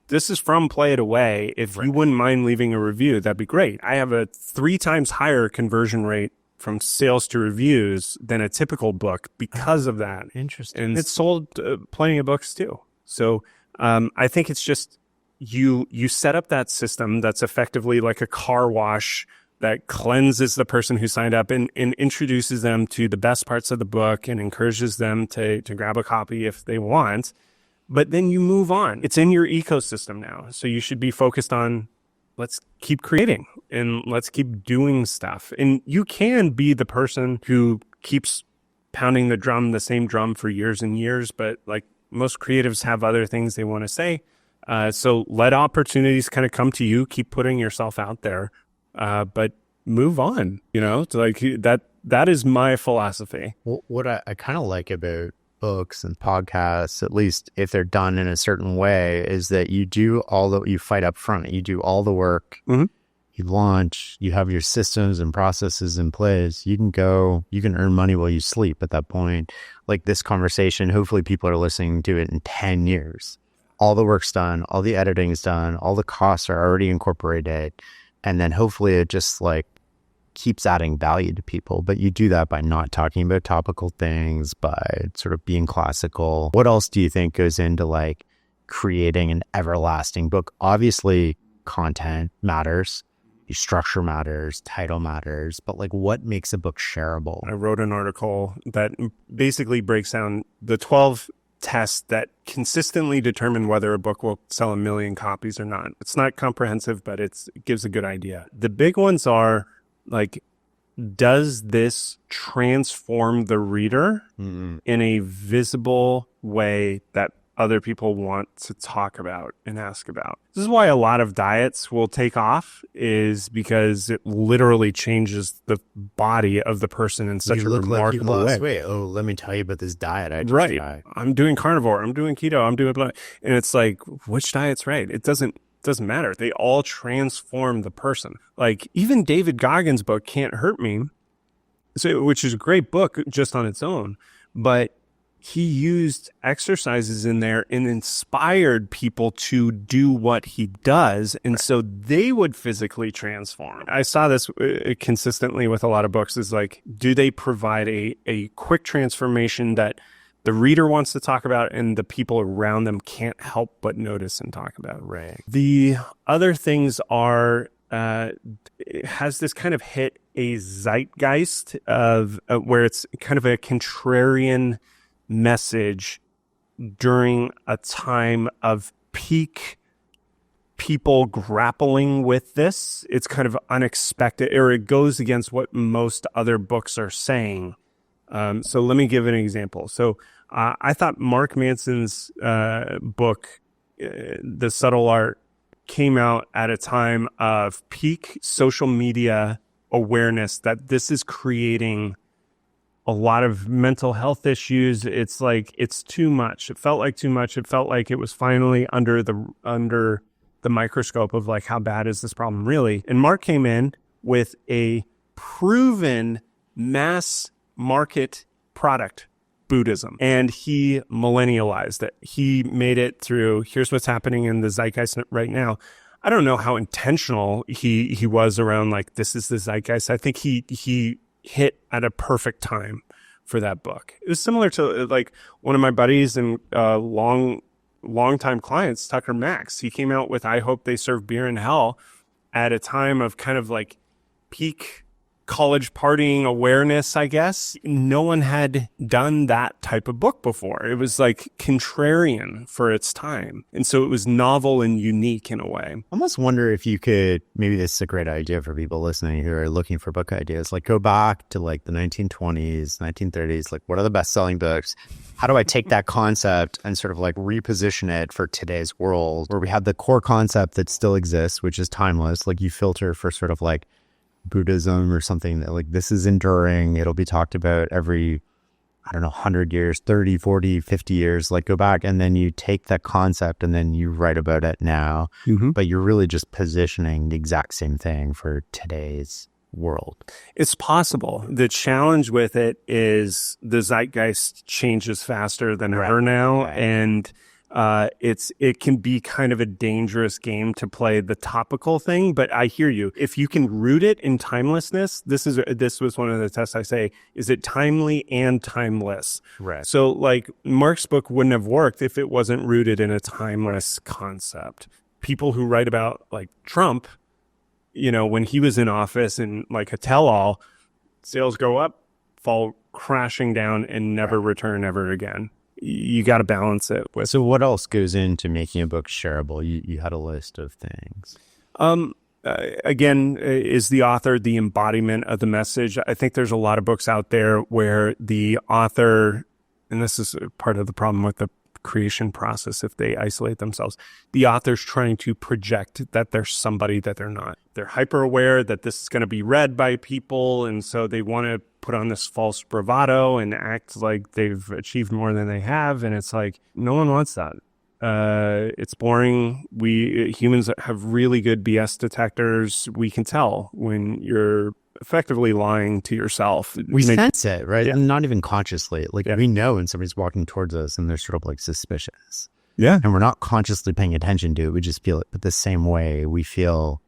[SPEAKER 1] this is from Play It Away. If you wouldn't mind leaving a review, that'd be great. I have a 3 times higher conversion rate from sales to reviews than a typical book because of that.
[SPEAKER 2] Interesting.
[SPEAKER 1] And it's sold plenty of books too. So I think it's just you set up that system that's effectively like a car wash that cleanses the person who signed up and introduces them to the best parts of the book and encourages them to grab a copy if they want. But then you move on. It's in your ecosystem now. So you should be focused on let's keep creating and let's keep doing stuff. And you can be the person who keeps pounding the same drum for years and years, but like most creatives have other things they want to say. So let opportunities kind of come to you, keep putting yourself out there, but move on, to like that is my philosophy.
[SPEAKER 2] Well, what I kind of like about books and podcasts, at least if they're done in a certain way, is that you fight up front. You do all the work.
[SPEAKER 1] Mm-hmm.
[SPEAKER 2] You launch, you have your systems and processes in place. You can earn money while you sleep at that point. Like this conversation, hopefully people are listening to it in 10 years. All the work's done, all the editing's done, all the costs are already incorporated. And then hopefully it just like keeps adding value to people. But you do that by not talking about topical things, by sort of being classical. What else do you think goes into like creating an everlasting book? Obviously, content matters. Your structure matters, title matters, but like what makes a book shareable?
[SPEAKER 1] I wrote an article that basically breaks down the 12 tests that consistently determine whether a book will sell 1 million copies or not. It's not comprehensive, but it gives a good idea. The big ones are like, does this transform the reader in a visible way that other people want to talk about and ask about? This is why a lot of diets will take off, is because it literally changes the body of the person in such a remarkable way.
[SPEAKER 2] Wait, oh, let me tell you about this diet I just
[SPEAKER 1] Right.
[SPEAKER 2] tried.
[SPEAKER 1] I'm doing carnivore. I'm doing keto. I'm doing blah. And it's like, which diet's right? It doesn't matter. They all transform the person. Like even David Goggins' book, Can't Hurt Me, which is a great book just on its own, but he used exercises in there and inspired people to do what he does. And so they would physically transform. I saw this consistently with a lot of books, is like, do they provide a quick transformation that the reader wants to talk about and the people around them can't help but notice and talk about?
[SPEAKER 2] Right.
[SPEAKER 1] The other things are, it has this kind of hit a zeitgeist of where it's kind of a contrarian message during a time of peak people grappling with this. It's kind of unexpected, or it goes against what most other books are saying. So let me give an example. So I thought Mark Manson's book, The Subtle Art, came out at a time of peak social media awareness that this is creating a lot of mental health issues. It's like, it's too much. It felt like too much. It felt like it was finally under the microscope of like, how bad is this problem really? And Mark came in with a proven mass market product, Buddhism, and he millennialized it. He made it through, here's what's happening in the zeitgeist right now. I don't know how intentional he was around like, this is the zeitgeist. I think he hit at a perfect time for that book. It was similar to like one of my buddies and long-time clients, Tucker Max. He came out with I Hope They Serve Beer in Hell at a time of kind of like peak college partying awareness, I guess. No one had done that type of book before. It was like contrarian for its time. And so it was novel and unique in a way.
[SPEAKER 2] I almost wonder if you could, maybe this is a great idea for people listening who are looking for book ideas, like go back to like the 1920s, 1930s, like what are the best-selling books? How do I take that concept and sort of like reposition it for today's world, where we have the core concept that still exists, which is timeless, like you filter for sort of like Buddhism or something that like this is enduring. It'll be talked about every, 100 years, 30, 40, 50 years, like go back and then you take that concept and then you write about it now, but you're really just positioning the exact same thing for today's world.
[SPEAKER 1] It's possible. The challenge with it is the zeitgeist changes faster than ever now.
[SPEAKER 2] Right.
[SPEAKER 1] And it can be kind of a dangerous game to play the topical thing, but I hear you. If you can root it in timelessness, this was one of the tests I say, is it timely and timeless?
[SPEAKER 2] Right.
[SPEAKER 1] So like Mark's book wouldn't have worked if it wasn't rooted in a timeless concept. People who write about like Trump, when he was in office and like a tell-all, sales go up, fall crashing down and never return ever again. You got to balance it with.
[SPEAKER 2] So what else goes into making a book shareable? You had a list of things.
[SPEAKER 1] Again, is the author the embodiment of the message? I think there's a lot of books out there where the author, and this is part of the problem with the creation process if they isolate themselves. The author's trying to project that they're somebody that they're not. They're hyper aware that this is going to be read by people, and so they want to put on this false bravado and act like they've achieved more than they have, and it's like, no one wants that. It's boring. We humans have really good BS detectors. We can tell when you're effectively lying to yourself.
[SPEAKER 2] We sense it, right?
[SPEAKER 1] Yeah.
[SPEAKER 2] And not even consciously. Like we know when somebody's walking towards us and they're sort of like suspicious.
[SPEAKER 1] Yeah.
[SPEAKER 2] And we're not consciously paying attention to it. We just feel it. But the same way we feel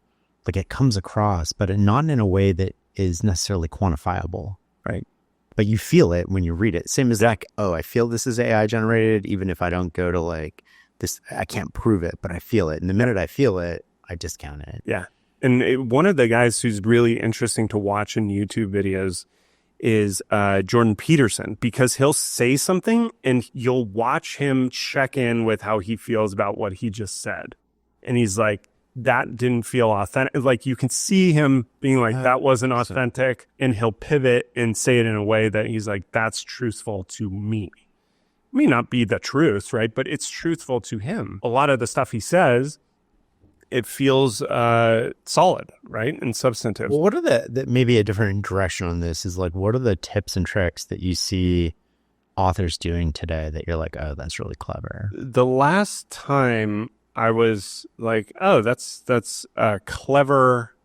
[SPEAKER 2] like it comes across, but not in a way that is necessarily quantifiable.
[SPEAKER 1] Right.
[SPEAKER 2] But you feel it when you read it. Same as like, oh, I feel this is AI generated, even if I don't go to like this, I can't prove it, but I feel it. And the minute I feel it, I discount it.
[SPEAKER 1] Yeah. And one of the guys who's really interesting to watch in YouTube videos is Jordan Peterson, because he'll say something and you'll watch him check in with how he feels about what he just said. And he's like, that didn't feel authentic. Like you can see him being like, that wasn't authentic. And he'll pivot and say it in a way that he's like, that's truthful to me. It may not be the truth, right? But it's truthful to him. A lot of the stuff he says, it feels solid, right? And substantive.
[SPEAKER 2] Well, what are the maybe a different direction on this is like, what are the tips and tricks that you see authors doing today that you're like, oh, that's really clever?
[SPEAKER 1] The last time I was like, oh, that's a clever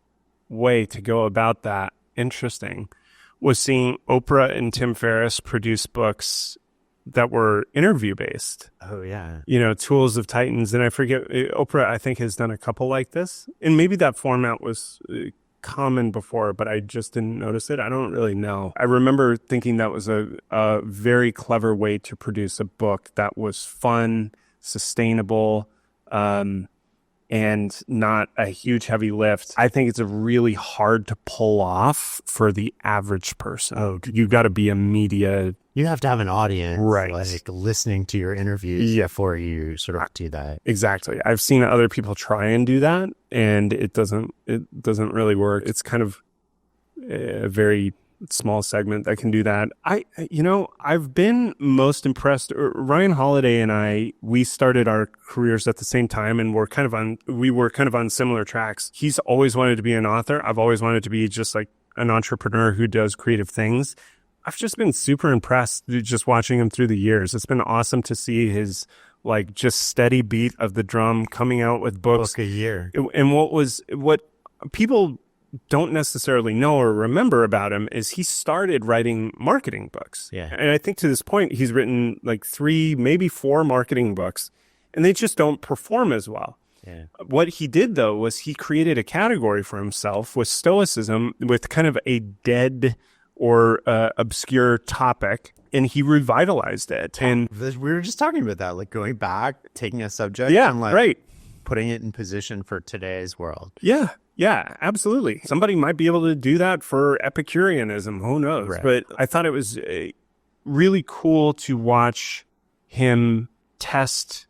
[SPEAKER 1] way to go about that. Interesting. Was seeing Oprah and Tim Ferriss produce books that were interview based.
[SPEAKER 2] Oh yeah.
[SPEAKER 1] You know, Tools of Titans. And I forget, Oprah, I think, has done a couple like this. And maybe that format was common before, but I just didn't notice it. I don't really know. I remember thinking that was a very clever way to produce a book that was fun, sustainable, and not a huge heavy lift. I think it's a really hard to pull off for the average person. Oh, you got to be a media.
[SPEAKER 2] You have to have an audience,
[SPEAKER 1] right?
[SPEAKER 2] Like listening to your interviews before you sort of do that.
[SPEAKER 1] Exactly. I've seen other people try and do that, and it doesn't really work. It's kind of a very small segment that can do that. I've been most impressed. Ryan Holiday and I, we started our careers at the same time, and we were kind of on similar tracks. He's always wanted to be an author. I've always wanted to be just like an entrepreneur who does creative things. I've just been super impressed just watching him through the years. It's been awesome to see his like just steady beat of the drum coming out with books.
[SPEAKER 2] Book a year.
[SPEAKER 1] And what people don't necessarily know or remember about him is he started writing marketing books.
[SPEAKER 2] Yeah.
[SPEAKER 1] And I think to this point, he's written like 3, maybe 4 marketing books, and they just don't perform as well.
[SPEAKER 2] Yeah.
[SPEAKER 1] What he did, though, was he created a category for himself with stoicism, with kind of a dead or obscure topic, and he revitalized it. And
[SPEAKER 2] we were just talking about that, like going back, taking a subject, and like
[SPEAKER 1] right,
[SPEAKER 2] putting it in position for today's world.
[SPEAKER 1] Yeah, absolutely. Somebody might be able to do that for Epicureanism. Who knows?
[SPEAKER 2] Right.
[SPEAKER 1] But I thought it was really cool to watch him test,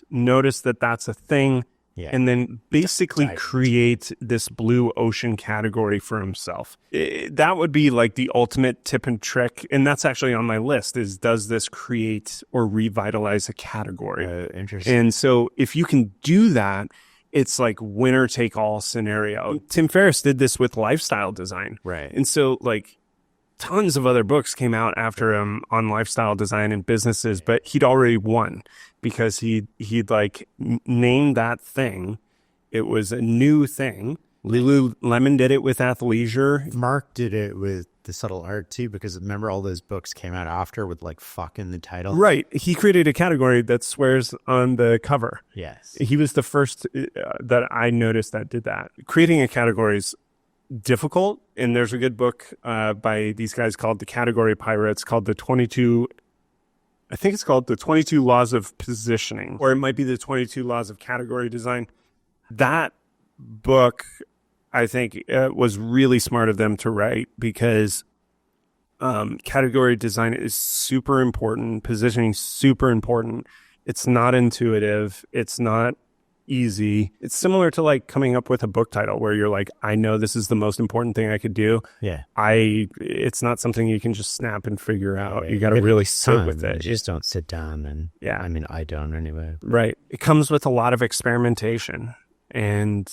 [SPEAKER 1] notice that that's a thing, and then basically create this blue ocean category for himself. That would be like the ultimate tip and trick. And that's actually on my list is, does this create or revitalize a category?
[SPEAKER 2] Interesting.
[SPEAKER 1] And so if you can do that, it's like winner take all scenario. Tim Ferriss did this with lifestyle design.
[SPEAKER 2] Right.
[SPEAKER 1] And so like tons of other books came out after him on lifestyle design and businesses, but he'd already won because he'd like named that thing. It was a new thing. Lululemon did it with athleisure.
[SPEAKER 2] Mark did it with The Subtle Art too, because remember all those books came out after with like fuck in the title.
[SPEAKER 1] Right. He created a category that swears on the cover.
[SPEAKER 2] Yes.
[SPEAKER 1] He was the first that I noticed that did that. Creating a category is difficult. And there's a good book by these guys called The Category Pirates called the 22 Laws of Positioning, or it might be the 22 Laws of Category Design. That book, I think, was really smart of them to write because category design is super important. Positioning super important. It's not intuitive. It's not easy. It's similar to like coming up with a book title where you're like, I know this is the most important thing I could do.
[SPEAKER 2] Yeah.
[SPEAKER 1] It's not something you can just snap and figure out.
[SPEAKER 2] Right.
[SPEAKER 1] You got to really sit with it.
[SPEAKER 2] You just don't sit down and,
[SPEAKER 1] yeah.
[SPEAKER 2] I mean, I don't anyway.
[SPEAKER 1] Right. It comes with a lot of experimentation. And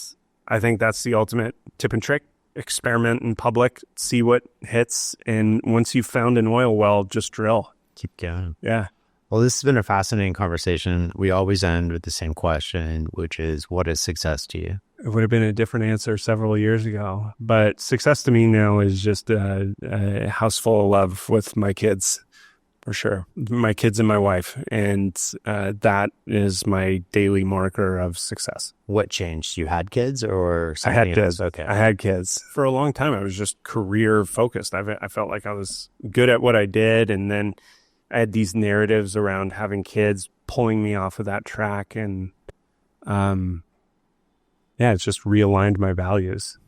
[SPEAKER 1] I think that's the ultimate tip and trick. Experiment in public, see what hits. And once you've found an oil well, just drill.
[SPEAKER 2] Keep going.
[SPEAKER 1] Yeah.
[SPEAKER 2] Well, this has been a fascinating conversation. We always end with the same question, which is, what is success to you?
[SPEAKER 1] It would have been a different answer several years ago. But success to me now is just a house full of love with my kids, for sure. My kids and my wife. And that is my daily marker of success.
[SPEAKER 2] What changed? You had kids or something?
[SPEAKER 1] I had kids.
[SPEAKER 2] Okay.
[SPEAKER 1] I had kids. For a long time, I was just career focused. I felt like I was good at what I did. And then I had these narratives around having kids pulling me off of that track. And it's just realigned my values.